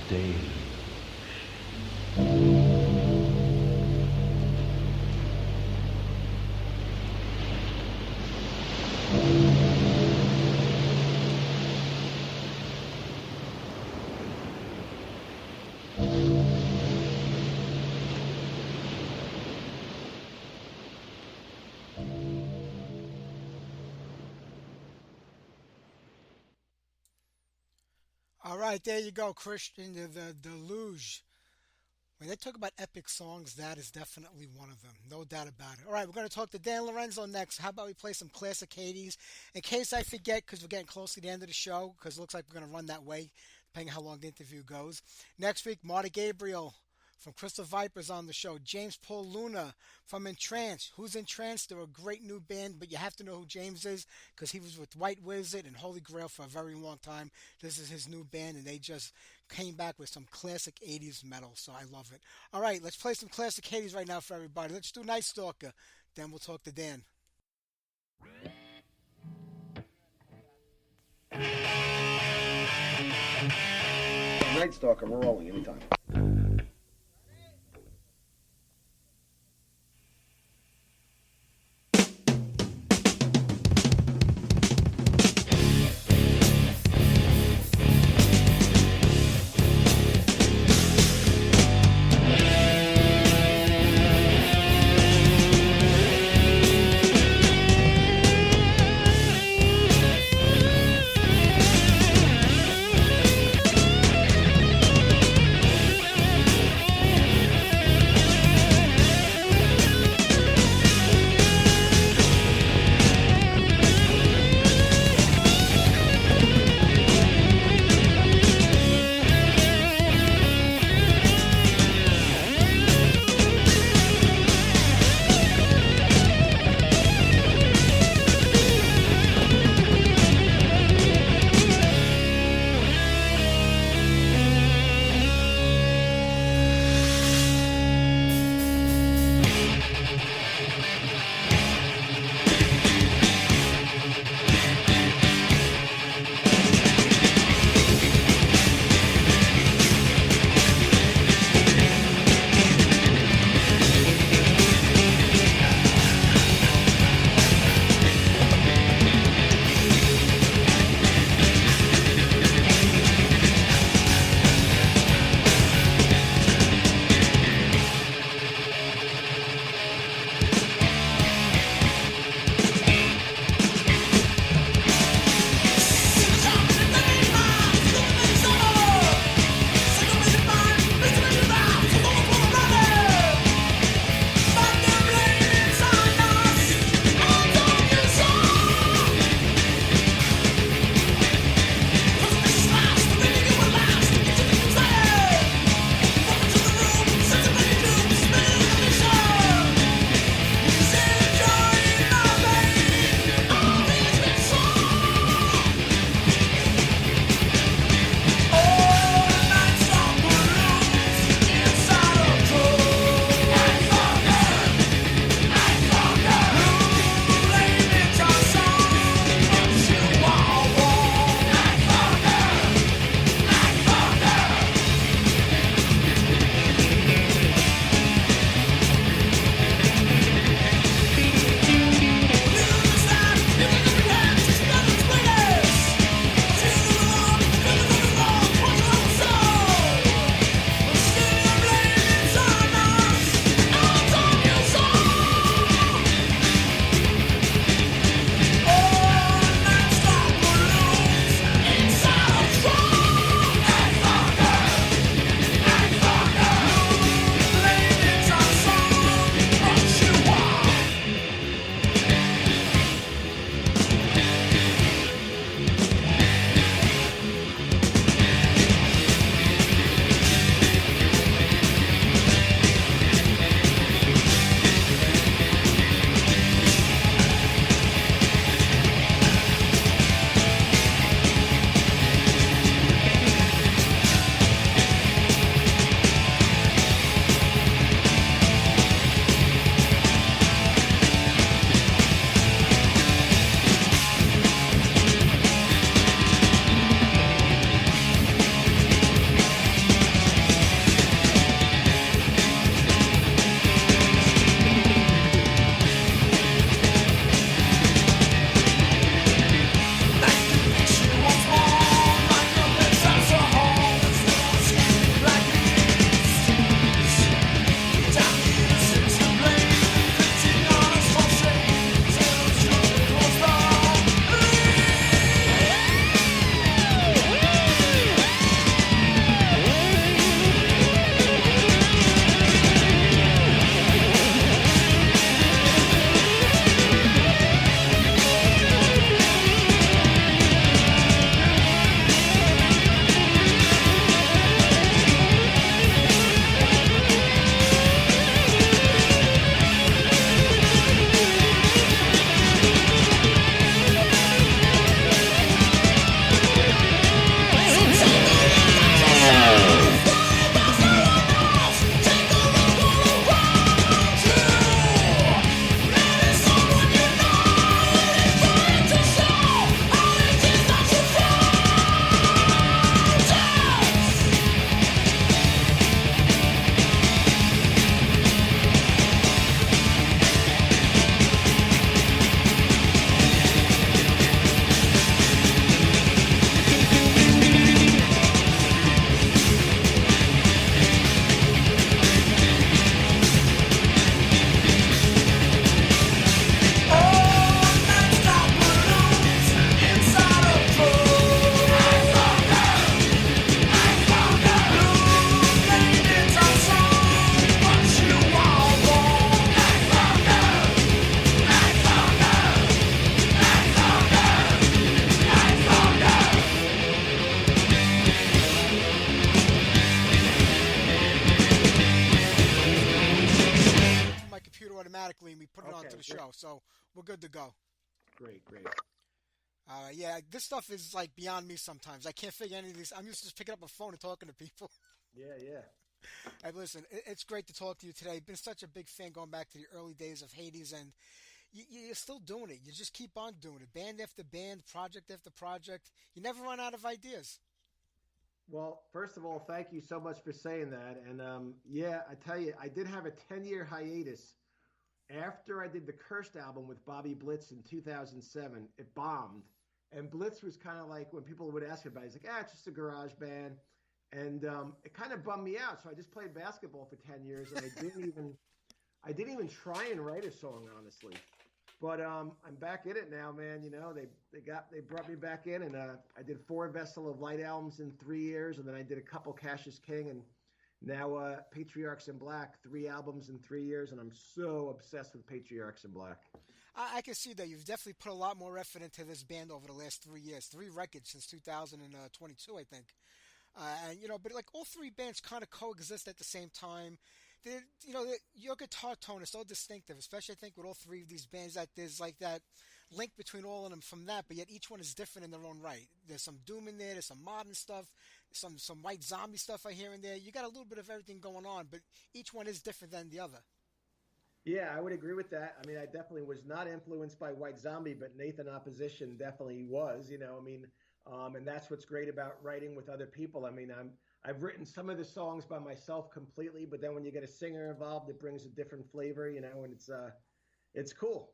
stage. All right, there you go, Christian, the Deluge. When they talk about epic songs, that is definitely one of them. No doubt about it. All right, we're going to talk to Dan Lorenzo next. How about we play some classic 80s? In case I forget, because we're getting close to the end of the show, because it looks like we're going to run that way, depending how long the interview goes. Next week, Marta Gabriel from Crystal Vipers on the show. James Paul Luna from Entrance. Who's Entrance? They're a great new band, but you have to know who James is because he was with White Wizard and Holy Grail for a very long time. This is his new band, and they just came back with some classic 80s metal, so I love it. All right, let's play some classic 80s right now for everybody. Let's do Night Stalker. Then we'll talk to Dan. Night Stalker, we're rolling anytime. so we're good to go. Great, great. Yeah, this stuff is like beyond me sometimes. I can't figure any of these. I'm used to just picking up a phone and talking to people. Yeah, yeah. Hey, listen, it's great to talk to you today. Been such a big fan going back to the early days of Hades, and you're still doing it. You just keep on doing it. Band after band, project after project. You never run out of ideas. Well, first of all, thank you so much for saying that. And yeah, I tell you, I did have a 10-year hiatus after I did the Cursed album with Bobby Blitz in 2007. It bombed. And Blitz was kind of like, when people would ask about it, he's like, it's just a garage band. And it kind of bummed me out. So I just played basketball for 10 years, and I didn't even try and write a song, honestly. But I'm back in it now, man. You know, they brought me back in, and I did 4 Vessel of Light albums in 3 years, and then I did a couple Cassius King, and now Patriarchs in Black, 3 albums in 3 years, and I'm so obsessed with Patriarchs in Black. I can see that you've definitely put a lot more effort into this band over the last 3 years. 3 records since 2022, I think. And but like all 3 bands kind of coexist at the same time. Your guitar tone is so distinctive, especially I think with all 3 of these bands, that there's like that link between all of them from that, but yet each one is different in their own right. There's some doom in there, there's some modern stuff, some white zombie stuff I hear in there. You got a little bit of everything going on, but each one is different than the other. Yeah, I would agree with that. I mean, I definitely was not influenced by White Zombie, but Nathan Opposition definitely was, and that's what's great about writing with other people. I mean, I've written some of the songs by myself completely, but then when you get a singer involved, it brings a different flavor, and it's cool.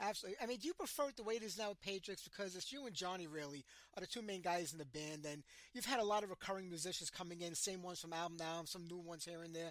Absolutely. I mean, do you prefer it the way it is now with Patriarchs? Because it's you and Johnny really are the 2 main guys in the band, and you've had a lot of recurring musicians coming in, same ones from album to album, some new ones here and there.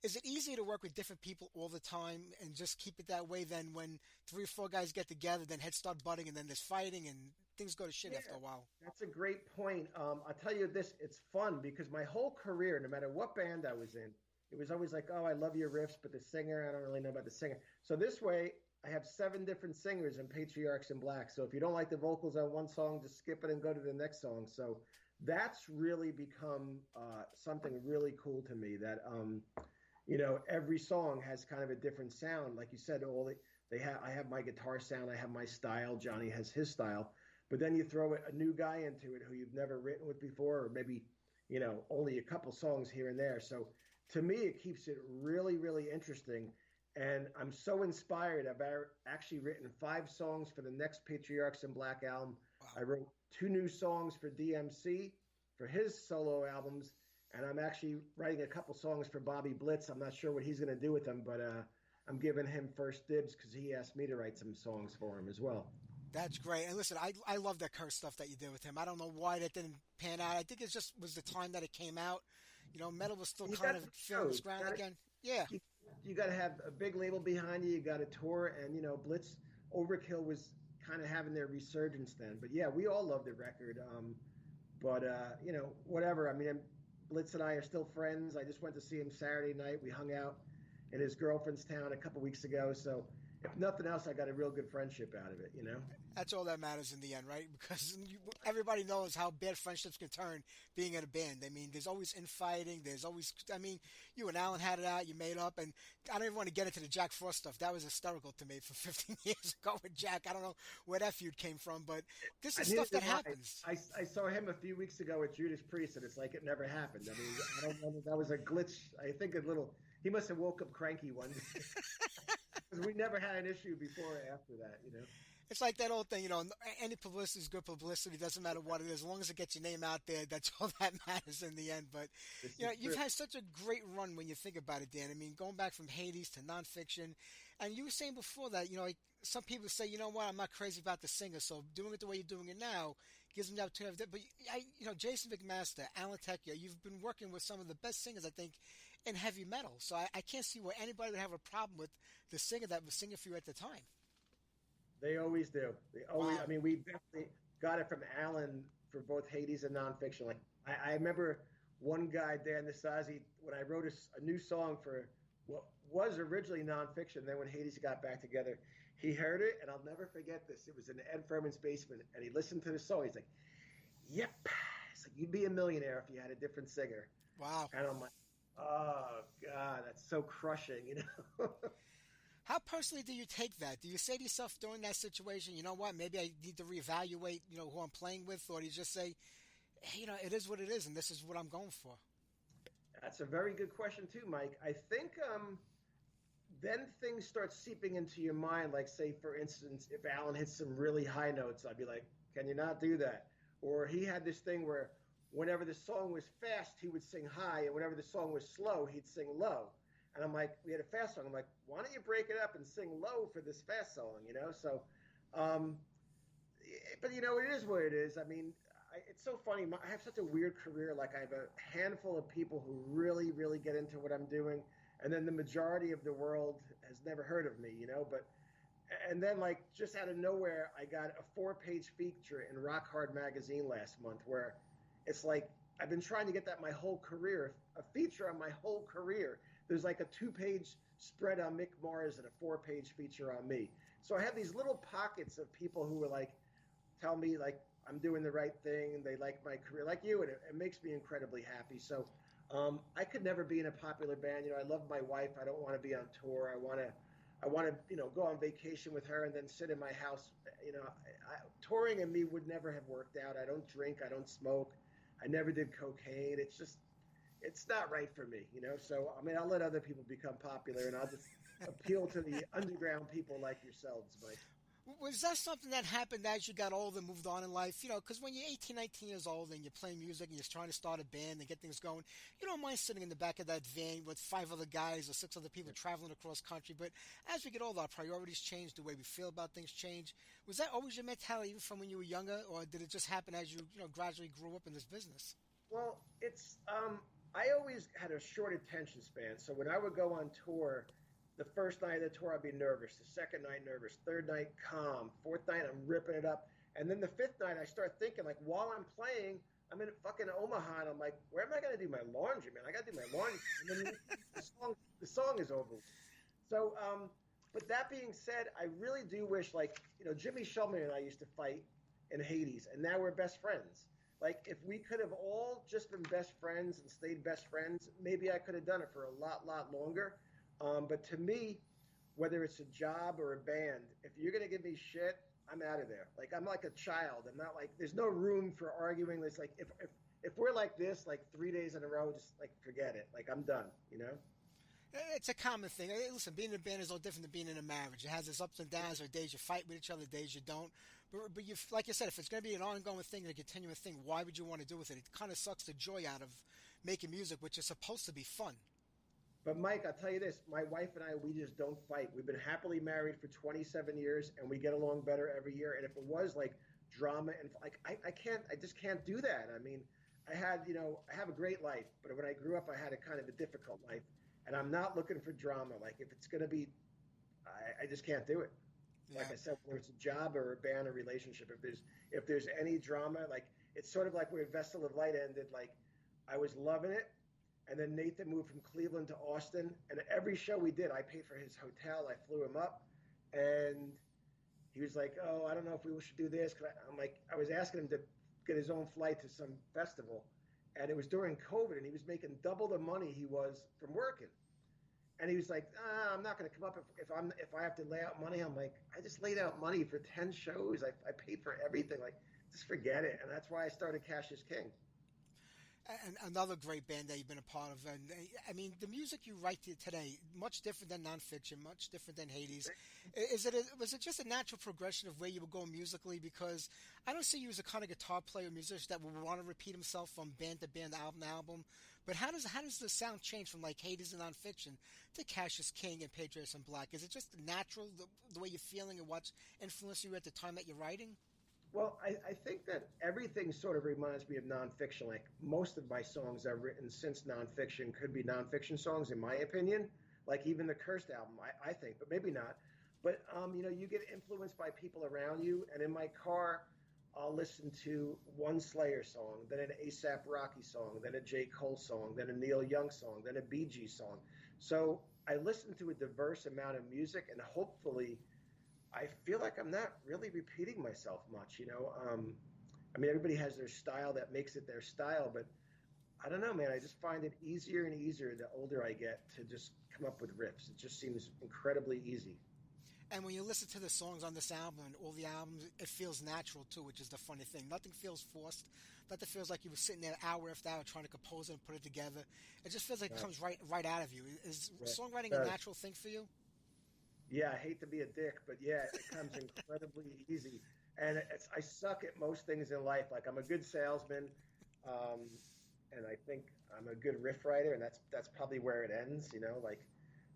Is it easier to work with different people all the time and just keep it that way than when 3 or 4 guys get together, then heads start butting, and then there's fighting and things go to shit after a while? That's a great point. I'll tell you this, it's fun because my whole career, no matter what band I was in, it was always like, I love your riffs, but the singer, I don't really know about the singer. So this way, I have 7 different singers in Patriarchs in Black. So if you don't like the vocals on one song, just skip it and go to the next song. So that's really become something really cool to me, that every song has kind of a different sound. Like you said, I have my guitar sound, I have my style, Johnny has his style. But then you throw a new guy into it who you've never written with before, or maybe, only a couple songs here and there. So to me, it keeps it really, really interesting. And I'm so inspired. I've actually written 5 songs for the next Patriarchs in Black album. Wow. I wrote 2 new songs for DMC for his solo albums. And I'm actually writing a couple songs for Bobby Blitz. I'm not sure what he's going to do with them, but I'm giving him first dibs because he asked me to write some songs for him as well. That's great. And listen, I love that Curse stuff that you did with him. I don't know why that didn't pan out. I think it just was the time that it came out. Metal was still kind of feeling its ground again. Yeah. You got to have a big label behind you. You got to tour. And, Blitz Overkill was kind of having their resurgence then. But, yeah, we all loved the record. Whatever. I mean, Blitz and I are still friends. I just went to see him Saturday night. We hung out in his girlfriend's town a couple weeks ago. So, if nothing else, I got a real good friendship out of it, That's all that matters in the end, right? Because everybody knows how bad friendships can turn being in a band. I mean, there's always infighting. You and Alan had it out. You made up. And I don't even want to get into the Jack Frost stuff. That was hysterical to me for 15 years ago with Jack. I don't know where that feud came from, but this is stuff that happens. I saw him a few weeks ago at Judas Priest, and it's like it never happened. I mean, I don't know if that was a glitch. I think he must have woke up cranky one day. Because we never had an issue before or after that, It's like that old thing, any publicity is good publicity. Doesn't matter what it is. As long as it gets your name out there, that's all that matters in the end. But, you've had such a great run when you think about it, Dan. I mean, going back from Hades to nonfiction. And you were saying before that, some people say, I'm not crazy about the singer. So doing it the way you're doing it now gives them the opportunity. But, Jason McMaster, Alan Tecchia, you've been working with some of the best singers, I think, in heavy metal. So I can't see why anybody would have a problem with the singer that was singing for you at the time. They always do. Wow. I mean, we definitely got it from Alan for both Hades and nonfiction. Like I remember one guy, Dan Nastasi, when I wrote a new song for what was originally nonfiction, then when Hades got back together, he heard it, and I'll never forget this. It was in Ed Furman's basement, and he listened to the song. He's like, "Yep." It's like, "You'd be a millionaire if you had a different singer." Wow. And I'm like, "Oh God, that's so crushing," How personally do you take that? Do you say to yourself during that situation, you know what, maybe I need to reevaluate, who I'm playing with, or do you just say, hey, it is what it is, and this is what I'm going for? That's a very good question too, Mike. I think then things start seeping into your mind. Like, say, for instance, if Alan hits some really high notes, I'd be like, can you not do that? Or he had this thing where whenever the song was fast, he would sing high, and whenever the song was slow, he'd sing low. And I'm like, we had a fast song. I'm like, why don't you break it up and sing low for this fast song, So, but it is what it is. I mean, it's so funny. I have such a weird career. Like, I have a handful of people who really, really get into what I'm doing, and then the majority of the world has never heard of me, and then, like, just out of nowhere, I got a 4-page feature in Rock Hard magazine last month, where it's like I've been trying to get that my whole career, a feature on my whole career. There's like a 2-page spread on Mick Mars and a 4-page feature on me. So I have these little pockets of people who are like, tell me like I'm doing the right thing, and they like my career, like you, and it makes me incredibly happy. So I could never be in a popular band. I love my wife. I don't want to be on tour. I want to, go on vacation with her and then sit in my house. Touring and me would never have worked out. I don't drink. I don't smoke. I never did cocaine. It's not right for me, So, I mean, I'll let other people become popular, and I'll just appeal to the underground people like yourselves, Mike. Was that something that happened as you got older and moved on in life? Because when you're 18, 19 years old and you're playing music and you're trying to start a band and get things going, you don't mind sitting in the back of that van with 5 other guys or 6 other people traveling across country. But as we get older, our priorities change, the way we feel about things change. Was that always your mentality even from when you were younger, or did it just happen as you gradually grew up in this business? Well, it's I always had a short attention span. So when I would go on tour, the first night of the tour, I'd be nervous. The second night, nervous. Third night, calm. Fourth night, I'm ripping it up. And then the fifth night, I start thinking, like, while I'm playing, I'm in fucking Omaha, and I'm like, where am I going to do my laundry, man? I got to do my laundry. And then the song is over. So, but that being said, I really do wish, like, Jimmy Shulman and I used to fight in Hades, and now we're best friends. Like, if we could have all just been best friends and stayed best friends, maybe I could have done it for a lot longer. But to me, whether it's a job or a band, if you're going to give me shit, I'm out of there. Like, I'm like a child. I'm not like, there's no room for arguing. It's like, if we're like this, like 3 days in a row, just like, forget it. Like, I'm done, It's a common thing. Listen, being in a band is no different than being in a marriage. It has its ups and downs. There are days you fight with each other, days you don't. But you, like you said, if it's going to be an ongoing thing and a continuing thing, why would you want to do with it? It kind of sucks the joy out of making music, which is supposed to be fun. But Mike, I'll tell you this, my wife and I, we just don't fight. We've been happily married for 27 years, and we get along better every year. And if it was like drama and like, I just can't do that. I mean, I have a great life, but when I grew up, I had a kind of a difficult life, and I'm not looking for drama. Like, if it's going to be, I just can't do it. Yeah. Like I said, whether it's a job or a band or relationship, if there's any drama, like, it's sort of like where Vessel of Light ended. Like, I was loving it. And then Nathan moved from Cleveland to Austin, and every show we did, I paid for his hotel. I flew him up, and he was like, "Oh, I don't know if we should do this." I'm like, I was asking him to get his own flight to some festival, and it was during COVID, and he was making double the money he was from working. And he was like, "I'm not going to come up if I have to lay out money." I'm like, I just laid out money for 10 shows. I paid for everything. Like, just forget it. And that's why I started Cash is King. And another great band that you've been a part of. And I mean, the music you write today, much different than nonfiction, much different than Hades. Was it just a natural progression of where you were going musically? Because I don't see you as a kind of guitar player, musician that would want to repeat himself from band to band, album to album. But how does the sound change from like Hades and nonfiction to Cassius King and Patriarchs and Black? Is it just natural, the way you're feeling and what's influenced you at the time that you're writing? Well, I think that everything sort of reminds me of nonfiction. Like, most of my songs I've written since nonfiction could be nonfiction songs, in my opinion. Like, even the Cursed album, I think, but maybe not. But, you get influenced by people around you. And in my car, I'll listen to one Slayer song, then an A$AP Rocky song, then a J. Cole song, then a Neil Young song, then a Bee Gees song. So I listen to a diverse amount of music, and hopefully I feel like I'm not really repeating myself much, I mean, everybody has their style that makes it their style, but I don't know, man. I just find it easier and easier the older I get to just come up with riffs. It just seems incredibly easy. And when you listen to the songs on this album and all the albums, it feels natural too, which is the funny thing. Nothing feels forced. Nothing feels like you were sitting there hour after hour trying to compose it and put it together. It just feels like it comes right out of you. Is songwriting a natural thing for you? Yeah, I hate to be a dick, but yeah, it comes incredibly easy. And I suck at most things in life. Like I'm a good salesman, and I think I'm a good riff writer, and that's probably where it ends. Like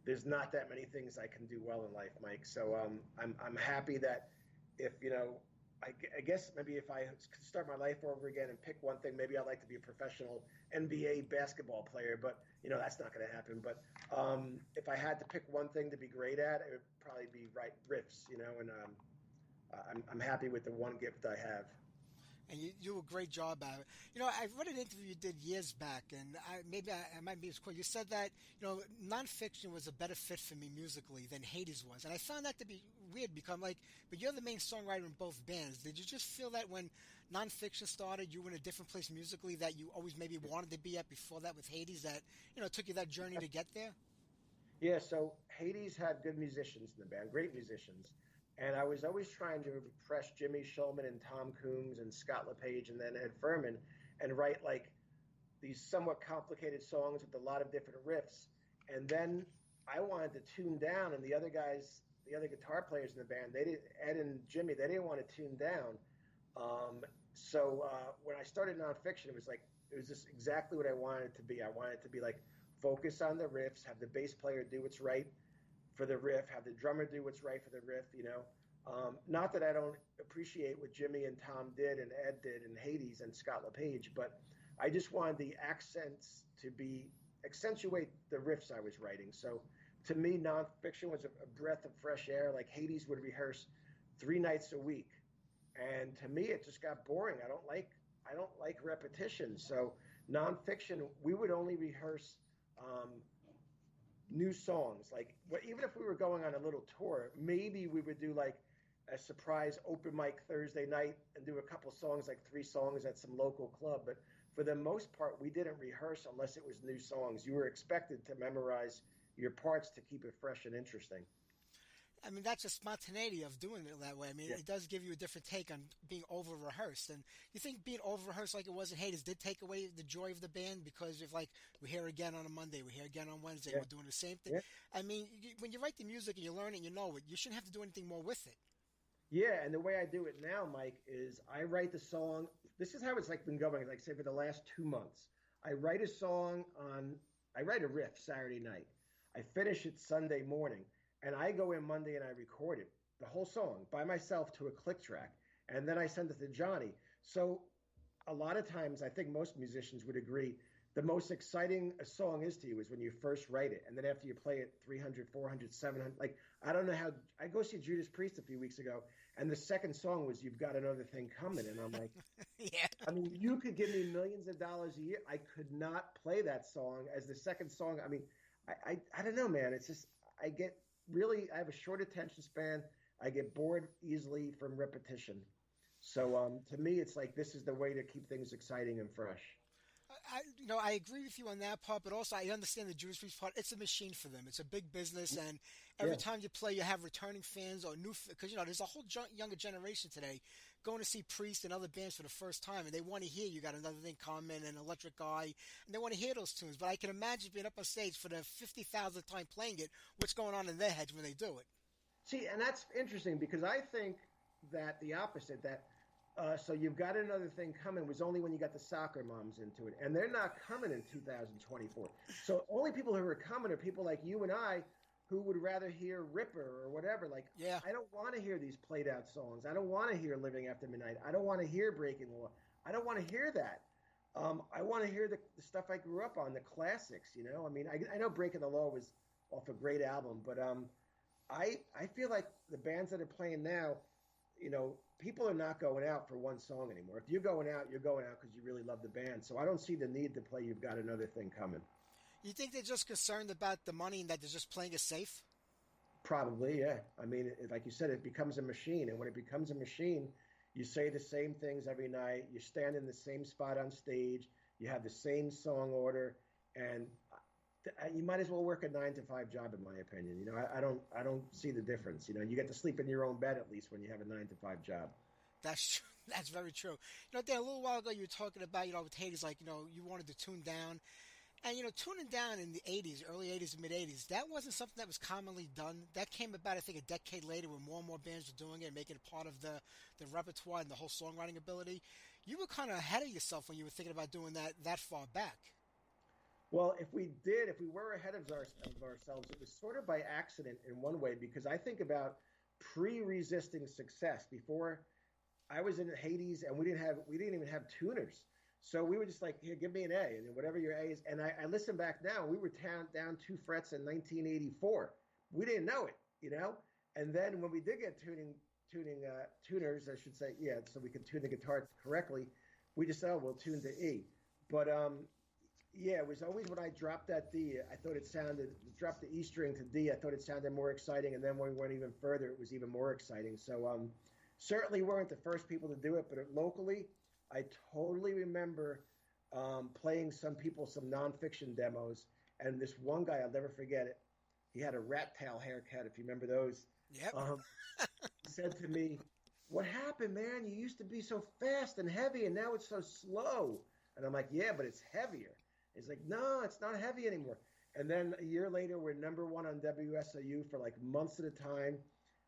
there's not that many things I can do well in life, Mike. So I'm happy that if I guess maybe if I could start my life over again and pick one thing, maybe I'd like to be a professional NBA basketball player, but that's not going to happen. But if I had to pick one thing to be great at, it would probably be write riffs, and I'm happy with the one gift I have. And you do a great job at it. I read an interview you did years back, and I might be as cool. You said that nonfiction was a better fit for me musically than Hades was, and I found that to be weird. But you're the main songwriter in both bands. Did you just feel that when nonfiction started, you were in a different place musically that you always maybe wanted to be at before that with Hades? That it took you that journey to get there. Yeah. So Hades had good musicians in the band, great musicians. And I was always trying to impress Jimmy Shulman and Tom Coombs and Scott LePage and then Ed Furman and write like these somewhat complicated songs with a lot of different riffs. And then I wanted to tune down, and the other guys, the other guitar players in the band, Ed and Jimmy, they didn't want to tune down. So when I started nonfiction, it was just exactly what I wanted it to be. I wanted it to be like focus on the riffs, have the bass player do what's right for the riff, have the drummer do what's right for the riff, Not that I don't appreciate what Jimmy and Tom did and Ed did and Hades and Scott LePage, but I just wanted the accents to accentuate the riffs I was writing. So to me, nonfiction was a breath of fresh air. Like Hades would rehearse 3 nights a week. And to me, it just got boring. I don't like repetition. So nonfiction, we would only rehearse new songs. Like even if we were going on a little tour, maybe we would do like a surprise open mic Thursday night and do a couple songs, like 3 songs at some local club. But for the most part, we didn't rehearse unless it was new songs. You were expected to memorize your parts to keep it fresh and interesting. I mean, that's the spontaneity of doing it that way. I mean, It does give you a different take on being over-rehearsed. And you think being over-rehearsed like it was in Hades did take away the joy of the band? Because if, like, we're here again on a Monday, we're here again on Wednesday, we're doing the same thing. Yeah. I mean, when you write the music and you learn it and you know it, you shouldn't have to do anything more with it. Yeah, and the way I do it now, Mike, is I write the song. This is how it's been going, like, say, for the last 2 months. I write a riff Saturday night. I finish it Sunday morning. And I go in Monday and I record it, the whole song, by myself to a click track. And then I send it to Johnny. So a lot of times, I think most musicians would agree, the most exciting a song is to you is when you first write it. And then after you play it 300, 400, 700. Like, I don't know how – I go see Judas Priest a few weeks ago, and the second song was You've Got Another Thing Coming. And I'm like, yeah. I mean, you could give me millions of dollars a year. I could not play that song as the second song. I mean, I don't know, man. It's just I get – really, I have a short attention span. I get bored easily from repetition. So to me, it's like this is the way to keep things exciting and fresh. I agree with you on that part, but also I understand the Judas Priest part. It's a machine for them. It's a big business, and every time you play, you have returning fans or new, because there's a whole younger generation today going to see Priest and other bands for the first time, and they want to hear You Got Another Thing Coming and Electric Eye, and they want to hear those tunes. But I can imagine being up on stage for the 50,000th time playing it, what's going on in their heads when they do it. See, and that's interesting because I think that the opposite, that so You've Got Another Thing Coming was only when you got the soccer moms into it, and they're not coming in 2024. So only people who are coming are people like you and I who would rather hear Ripper or whatever. Like, I don't want to hear these played out songs. I don't want to hear Living After Midnight. I don't want to hear Breaking the Law. I don't want to hear that. I want to hear the stuff I grew up on, the classics, I mean, I know Breaking the Law was off a great album, but I feel like the bands that are playing now, people are not going out for one song anymore. If you're going out because you really love the band. So I don't see the need to play You've Got Another Thing Coming. You think they're just concerned about the money and that they're just playing it safe? Probably, yeah. I mean, like you said, it becomes a machine. And when it becomes a machine, you say the same things every night. You stand in the same spot on stage. You have the same song order, and you might as well work a 9-to-5 job, in my opinion. You know, I don't see the difference. You know, you get to sleep in your own bed at least when you have a 9-to-5 job. That's true. That's very true. You know, Dan, a little while ago you were talking about, you know, with Hades, like, you know, you wanted to tune down. And, you know, tuning down in the 80s, early 80s and mid 80s, that wasn't something that was commonly done. That came about, I think, a decade later when more and more bands were doing it and making it part of the repertoire and the whole songwriting ability. You were kind of ahead of yourself when you were thinking about doing that far back. Well, if we were ahead of ourselves, it was sort of by accident in one way, because I think about pre-resisting success. Before I was in Hades, and we didn't even have tuners. So we were just like, here, give me an A, and whatever your A is. And I listen back now, we were down 2 frets in 1984. We didn't know it, you know? And then when we did get tuners, I should say, yeah, so we could tune the guitar correctly, we just said, oh, we'll tune to E. But, yeah, it was always when I dropped that D, I thought dropped the E string to D, I thought it sounded more exciting. And then when we went even further, it was even more exciting. So certainly weren't the first people to do it, but locally, I totally remember playing some nonfiction demos, and this one guy, I'll never forget it. He had a rat tail haircut, if you remember those. Yep. He said to me, "What happened, man? You used to be so fast and heavy, and now it's so slow." And I'm like, "Yeah, but it's heavier." He's like, "No, it's not heavy anymore." And then a year later, we're #1 on WSOU for like months at a time.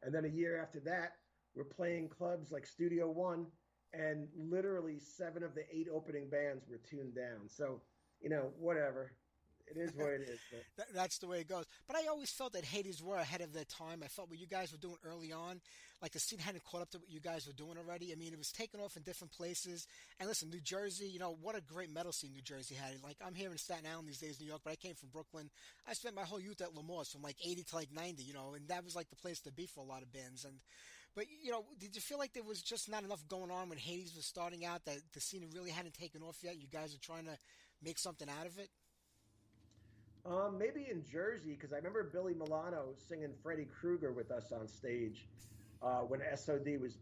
And then a year after that, we're playing clubs like Studio One, and literally 7 of the 8 opening bands were tuned down. So, you know, whatever. It is what it is. That's the way it goes. But I always felt that Hades were ahead of their time. I felt what you guys were doing early on, like the scene hadn't caught up to what you guys were doing already. I mean, it was taking off in different places. And listen, New Jersey, you know, what a great metal scene New Jersey had. Like, I'm here in Staten Island these days, New York, but I came from Brooklyn. I spent my whole youth at Lemor's from like 80 to like 90, you know, and that was like the place to be for a lot of bands. But, you know, did you feel like there was just not enough going on when Hades was starting out, that the scene really hadn't taken off yet? You guys are trying to make something out of it? Maybe in Jersey, because I remember Billy Milano singing Freddy Krueger with us on stage when SOD was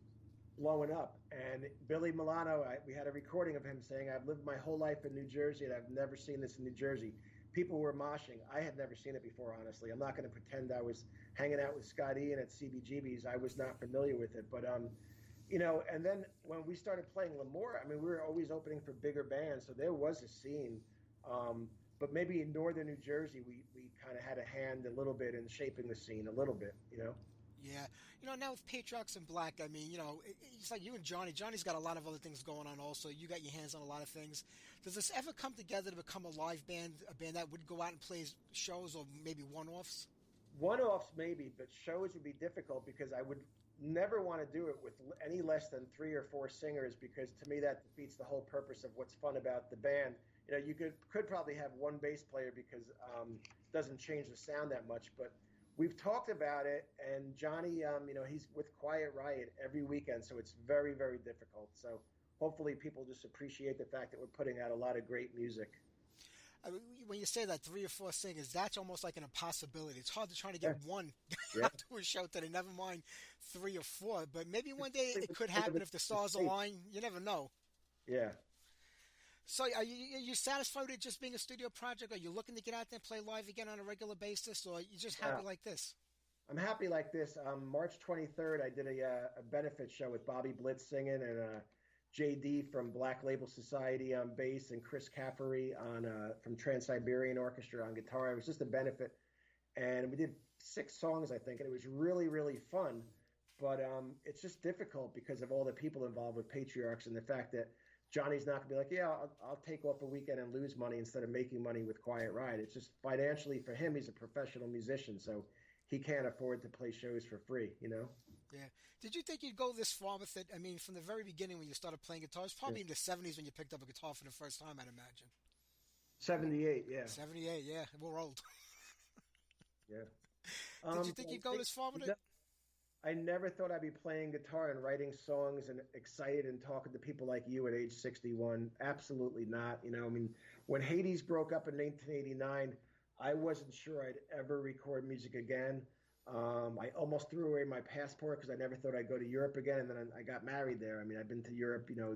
blowing up. And Billy Milano, we had a recording of him saying, "I've lived my whole life in New Jersey, and I've never seen this in New Jersey." People were moshing. I had never seen it before, honestly. I'm not going to pretend I was hanging out with Scott Ian at CBGB's. I was not familiar with it. But, you know, and then when we started playing Lemore, I mean, we were always opening for bigger bands, so there was a scene. But maybe in northern New Jersey, we kind of had a hand a little bit in shaping the scene a little bit, you know? Yeah. You know, now with Patriarchs and Black, I mean, you know, it's like you and Johnny. Johnny's got a lot of other things going on also. You got your hands on a lot of things. Does this ever come together to become a live band, a band that would go out and play shows, or maybe one-offs? One-offs maybe, but shows would be difficult because I would never want to do it with any less than 3 or 4 singers, because to me that defeats the whole purpose of what's fun about the band. You know, you could probably have one bass player because it doesn't change the sound that much, but we've talked about it, and Johnny, you know, he's with Quiet Riot every weekend, so it's very, very difficult. So hopefully people just appreciate the fact that we're putting out a lot of great music. I mean, when you say that 3 or 4 singers, that's almost like an impossibility. It's hard to try to get one to a show today, never mind 3 or 4. But maybe one day it could happen if the stars align. You never know. Yeah. So are you satisfied with it just being a studio project? Are you looking to get out there and play live again on a regular basis, or are you just happy like this? I'm happy like this. March 23rd, I did a benefit show with Bobby Blitz singing, and JD from Black Label Society on bass, and Chris Caffery from Trans-Siberian Orchestra on guitar. It was just a benefit, and we did 6 songs, I think, and it was really, really fun. But it's just difficult because of all the people involved with Patriarchs, and the fact that Johnny's not going to be like, yeah, I'll take off a weekend and lose money instead of making money with Quiet Riot. It's just financially for him, he's a professional musician, so he can't afford to play shows for free, you know? Yeah. Did you think you'd go this far with it? I mean, from the very beginning when you started playing guitar, it's probably in the 70s when you picked up a guitar for the first time, I'd imagine. 78, yeah. 78, yeah. We're old. Yeah. Did you think you'd go this far with it? I never thought I'd be playing guitar and writing songs and excited and talking to people like you at age 61. Absolutely not. You know, I mean, when Hades broke up in 1989, I wasn't sure I'd ever record music again. I almost threw away my passport because I never thought I'd go to Europe again. And then I got married there. I mean, I've been to Europe, you know,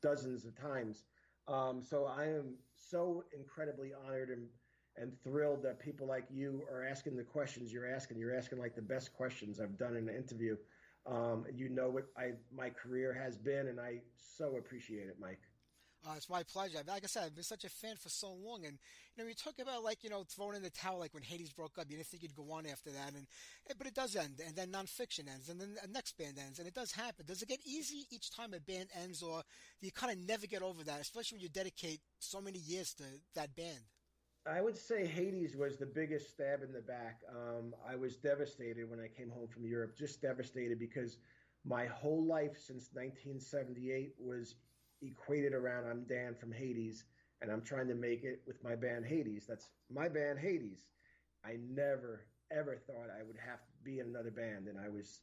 dozens of times. So I am so incredibly honored and thrilled that people like you are asking the questions you're asking. You're asking like the best questions I've done in an interview. You know what my career has been, and I so appreciate it, Mike. It's my pleasure. Like I said, I've been such a fan for so long, and you talk about like throwing in the towel, like when Hades broke up, you didn't think you'd go on after that, but it does end, and then nonfiction ends, and then the next band ends, and it does happen. Does it get easy each time a band ends, or do you kind of never get over that, especially when you dedicate so many years to that band? I would say Hades was the biggest stab in the back. I was devastated when I came home from Europe, just devastated because my whole life since 1978 was equated around I'm Dan from Hades, and I'm trying to make it with my band Hades. That's my band Hades. I never, ever thought I would have to be in another band, and I was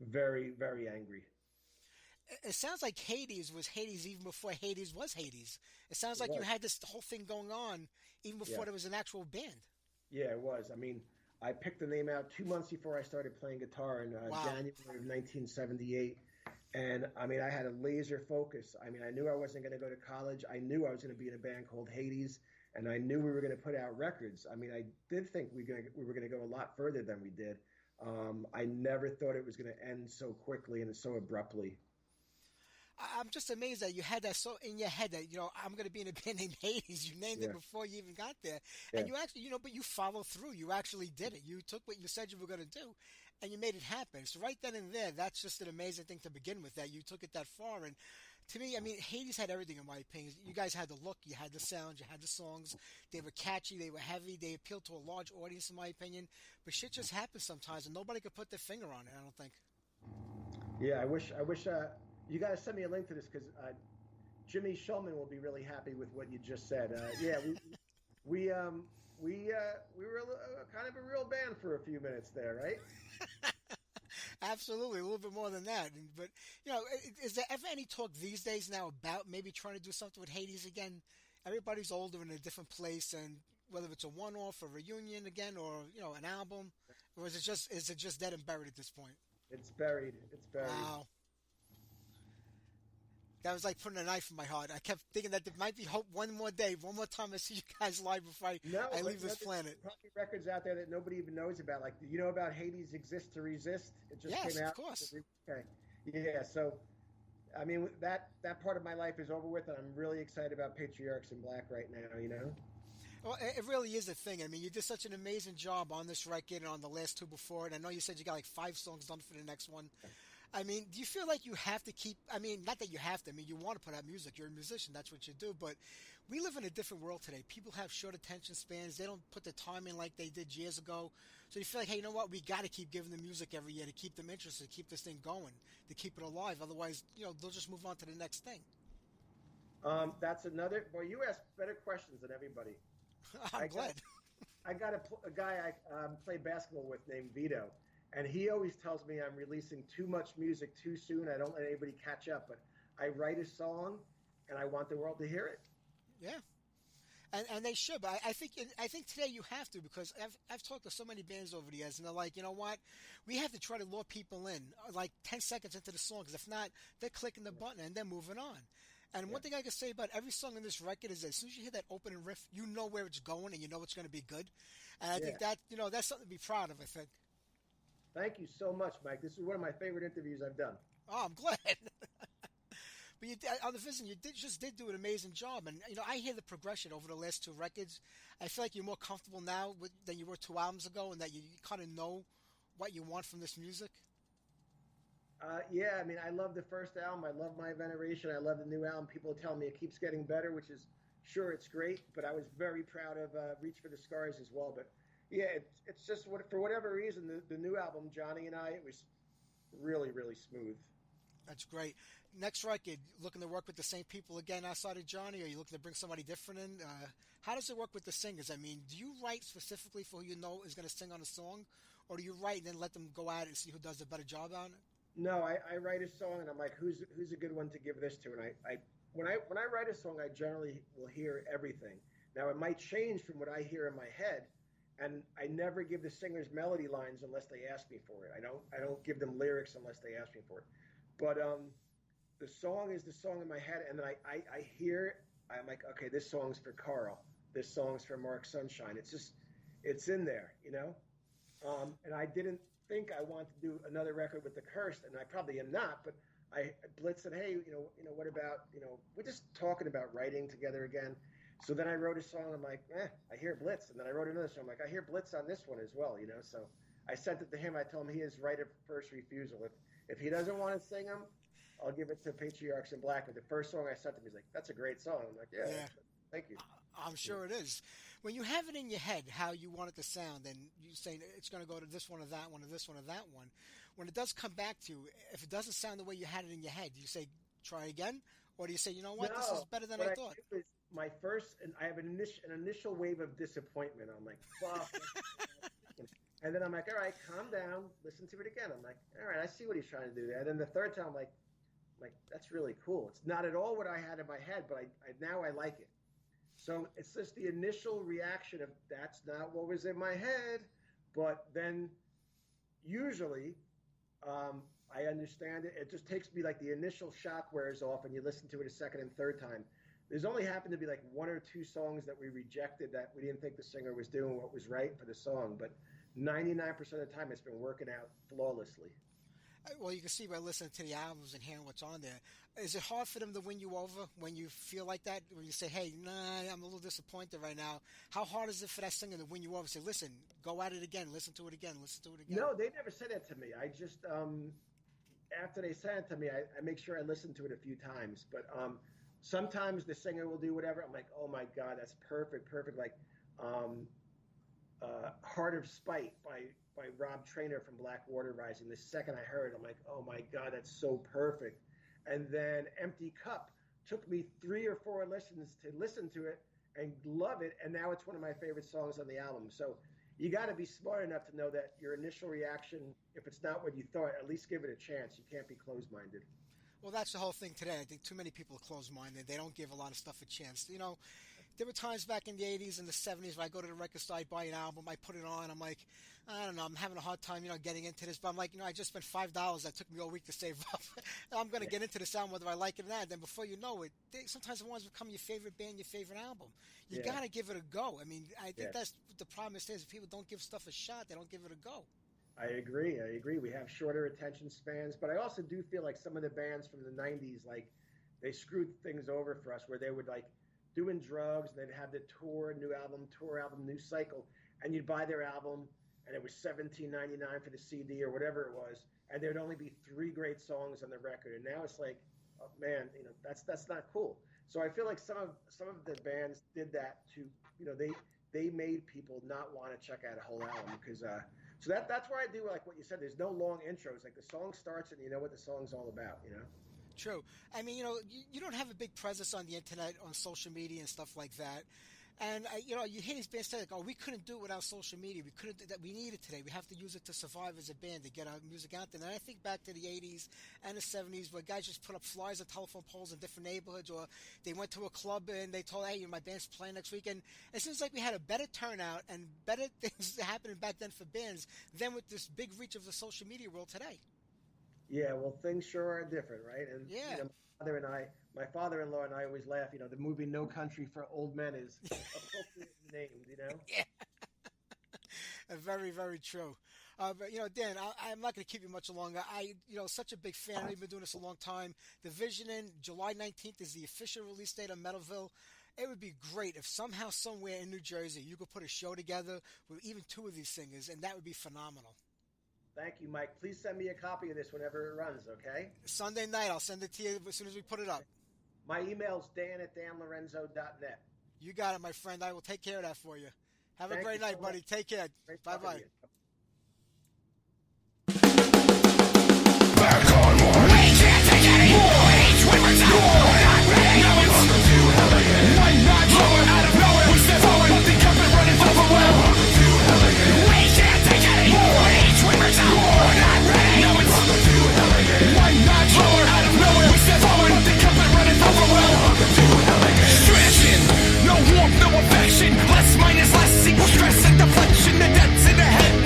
very, very angry. It sounds like Hades was Hades even before Hades was Hades. It sounds like you had this whole thing going on even before there was an actual band. Yeah, it was. I mean, I picked the name out 2 months before I started playing guitar in January of 1978. And I mean, I had a laser focus. I mean, I knew I wasn't going to go to college. I knew I was going to be in a band called Hades, and I knew we were going to put out records. I mean, I did think we were going to go a lot further than we did. I never thought it was going to end so quickly and so abruptly. I'm just amazed that you had that so in your head that, I'm going to be in a band named Hades. You named it before you even got there. And you actually, but you followed through. You actually did it. You took what you said you were going to do, and you made it happen. So right then and there, that's just an amazing thing to begin with, that you took it that far. And to me, I mean, Hades had everything, in my opinion. You guys had the look, you had the sound, you had the songs. They were catchy, they were heavy, they appealed to a large audience, in my opinion. But shit just happens sometimes, and nobody could put their finger on it, I don't think. Yeah, I wish you got to send me a link to this, because Jimmy Shulman will be really happy with what you just said. We were kind of a real band for a few minutes there, right? Absolutely, a little bit more than that. But is there ever any talk these days now about maybe trying to do something with Hades again? Everybody's older in a different place, and whether it's a one-off, a reunion again, or an album, or is it just dead and buried at this point? It's buried. It's buried. Wow. That was like putting a knife in my heart. I kept thinking that there might be hope one more day, one more time I see you guys live before I leave this planet. Probably records out there that nobody even knows about. Like, do you know about Hades Exist to Resist? It just came out. Of course. Okay. Yeah, so, I mean, that part of my life is over with, and I'm really excited about Patriarchs in Black right now, Well, it really is a thing. I mean, you did such an amazing job on this record and on the last two before it. I know you said you got like 5 songs done for the next one. I mean, do you feel like you have to keep, not that you have to, you want to put out music, you're a musician, that's what you do, but we live in a different world today. People have short attention spans, they don't put the time in like they did years ago, so you feel like, hey, you know what, we got to keep giving them music every year to keep them interested, keep this thing going, to keep it alive, otherwise, they'll just move on to the next thing. That's another, well, you ask better questions than everybody. I'm glad. I got a guy I play basketball with named Vito. And he always tells me I'm releasing too much music too soon. I don't let anybody catch up. But I write a song, and I want the world to hear it. Yeah, and they should. But I think today you have to, because I've talked to so many bands over the years, and they're like, you know what, we have to try to lure people in like 10 seconds into the song, because if not, they're clicking the button and they're moving on. And one thing I can say about every song on this record is that as soon as you hear that opening riff, you know where it's going and you know it's going to be good. And I think that that's something to be proud of, I think. Thank you so much, Mike. This is one of my favorite interviews I've done. Oh, I'm glad. But you did, on the visit, you did do an amazing job. And, I hear the progression over the last 2 records. I feel like you're more comfortable now than you were 2 albums ago, and that you kind of know what you want from this music. Yeah, I love the first album. I love My Veneration. I love the new album. People tell me it keeps getting better, which is, sure, it's great. But I was very proud of Reach for the Scars as well. But yeah, it's just for whatever reason, the new album, Johnny and I, it was really, really smooth. That's great. Next record, looking to work with the same people again outside of Johnny, or are you looking to bring somebody different in? How does it work with the singers? Do you write specifically for who you know is going to sing on a song, or do you write and then let them go at it and see who does a better job on it? No, I write a song and I'm like, who's a good one to give this to? And when I write a song, I generally will hear everything. Now, it might change from what I hear in my head. And I never give the singers melody lines unless they ask me for it. I don't give them lyrics unless they ask me for it. But the song is the song in my head, and then I hear I'm like, okay, this song's for Carl. This song's for Mark Sunshine. It's in there, you know? And I didn't think I wanted to do another record with the Cursed, and I probably am not, but I Blitz said, hey, what about, we're just talking about writing together again. So then I wrote a song. I'm like, I hear Blitz. And then I wrote another song. I'm like, I hear Blitz on this one as well, So I sent it to him. I told him he has right of first refusal. If he doesn't want to sing them, I'll give it to Patriarchs in Black. But the first song I sent him, he's like, that's a great song. I'm like, yeah. Thank you. I'm sure it is. When you have it in your head how you want it to sound, and you say it's going to go to this one or that one or this one or that one, when it does come back to you, if it doesn't sound the way you had it in your head, do you say try again, or do you say, you know what, this is better than I thought? My first, and I have an initial wave of disappointment. I'm like, fuck. And then I'm like, all right, calm down, listen to it again. I'm like, all right, I see what he's trying to do there. And then the third time, I'm like, that's really cool. It's not at all what I had in my head, but now I like it. So it's just the initial reaction of that's not what was in my head. But then usually I understand it. It just takes me like the initial shock wears off and you listen to it a second and third time. There's only happened to be like one or two songs that we rejected that we didn't think the singer was doing what was right for the song. But 99% of the time it's been working out flawlessly. Well, you can see by listening to the albums and hearing what's on there. Is it hard for them to win you over when you feel like that? When you say, hey, nah, I'm a little disappointed right now. How hard is it for that singer to win you over? Say, listen, go at it again. Listen to it again. Listen to it again. No, they never said that to me. I just, after they said it to me, I make sure I listen to it a few times. But sometimes the singer will do whatever. I'm like, oh, my God, that's perfect. Like Heart of Spite by Rob Traynor from Blackwater Rising. The second I heard it, I'm like, oh my God, that's so perfect. And then Empty Cup took me 3 or 4 listens to listen to it and love it. And now it's one of my favorite songs on the album. So you got to be smart enough to know that your initial reaction, if it's not what you thought, at least give it a chance. You can't be closed-minded. Well, that's the whole thing today. I think too many people are closed-minded. They don't give a lot of stuff a chance. There were times back in the 80s and the 70s when I go to the record store, I buy an album, I put it on, I'm like, I don't know, I'm having a hard time, getting into this. But I'm like, I just spent $5 that took me all week to save up. I'm going to get into this album whether I like it or not. Then before you know it, sometimes the ones become your favorite band, your favorite album. You got to give it a go. I mean, I think that's the problem is if people don't give stuff a shot, they don't give it a go. I agree. We have shorter attention spans. But I also do feel like some of the bands from the 90s, like, they screwed things over for us where they would, like, doing drugs, and they'd have the tour album, new cycle, and you'd buy their album, and it was $17.99 for the CD or whatever it was, and there'd only be 3 great songs on the record, and now it's like, oh, man, that's not cool. So I feel like some of the bands did that to, they made people not want to check out a whole album because, so that's why I do like what you said. There's no long intros. Like the song starts and you know what the song's all about. True. I mean, you don't have a big presence on the internet, on social media and stuff like that. And, you hear these bands say, like, oh, we couldn't do it without social media. We need it today. We have to use it to survive as a band, to get our music out there. And I think back to the 80s and the 70s where guys just put up flyers on telephone poles in different neighborhoods, or they went to a club and they told, hey, my band's playing next week. And it seems like we had a better turnout and better things happening back then for bands than with this big reach of the social media world today. Yeah, well, things sure are different, right? And my father-in-law and I always laugh. The movie No Country for Old Men is appropriately named. Yeah, very, very true. But Dan, I'm not going to keep you much longer. Such a big fan. I've been doing this a long time. The Visioning, July 19th is the official release date of Metalville. It would be great if somehow, somewhere in New Jersey, you could put a show together with even 2 of these singers, and that would be phenomenal. Thank you, Mike. Please send me a copy of this whenever it runs, okay? Sunday night. I'll send it to you as soon as we put it up. My email's dan@danlorenzo.net. You got it, my friend. I will take care of that for you. Have a great night, buddy. Take care. Bye-bye. No warmth, no affection. Less minus less equals stress and deflection. The depths in the head.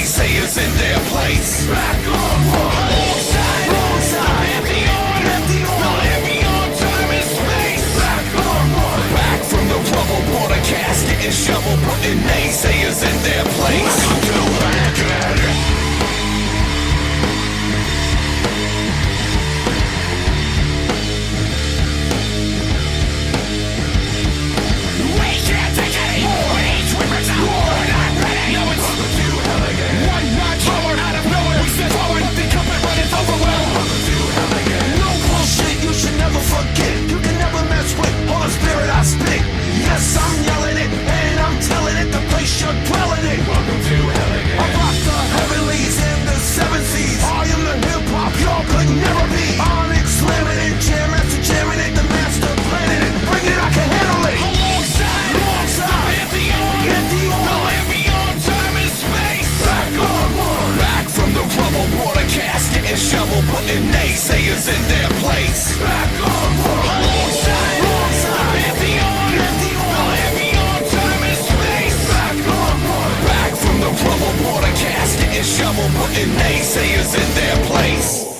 naysayers in their place. Back on one, wrong side, empty on, empty on time and space. Back on one, back from the rubble, water casket and shovel, putting naysayers in their place. Welcome to Ragged. Yes, I'm yelling it, and I'm telling it, the place you're dwelling in. Welcome to hell again. I rock the heavenlies and the seven seas. I am the hip-hop y'all could never be. Onyx, slamming it, jam master jamming it, the master planning it. Bring it, I can handle it. Alongside, empty on time and space. Back on one, back from the rubble, water casket and shovel, putting naysayers in their place. Back on one, alongside, empty on time and space. Back on one, back from the rubble, water casket and shovel, putting naysayers in their place.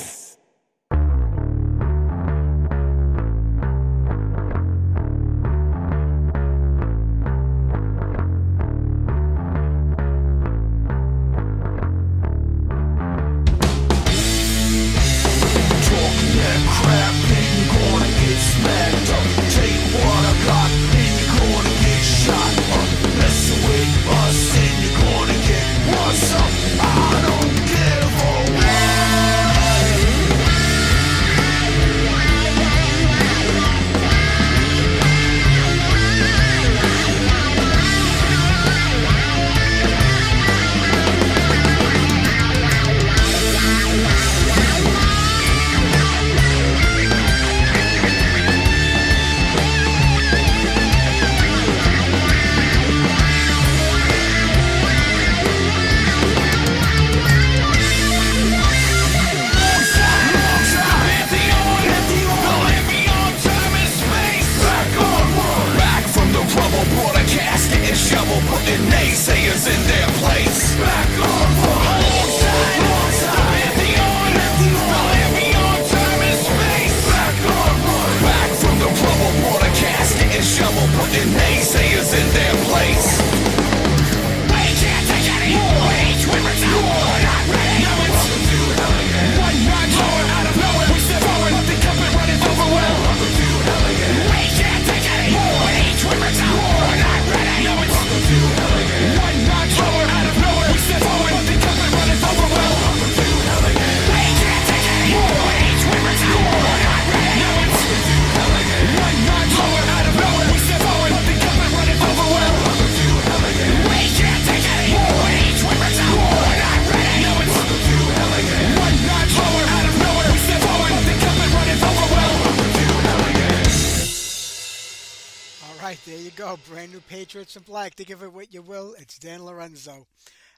Brand new Patriots in Black. Think of it what you will. It's Dan Lorenzo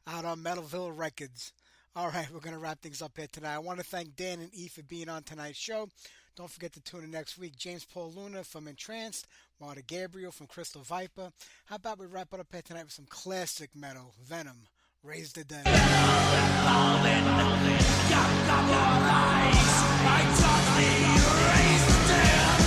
out on Metalville Records. All right, we're going to wrap things up here tonight. I want to thank Dan and Yves for being on tonight's show. Don't forget to tune in next week. James Paul Luna from Entranced, Marta Gabriel from Crystal Viper. How about we wrap it up here tonight with some classic metal, Venom, Raise the Dead. I darkly raise the dead.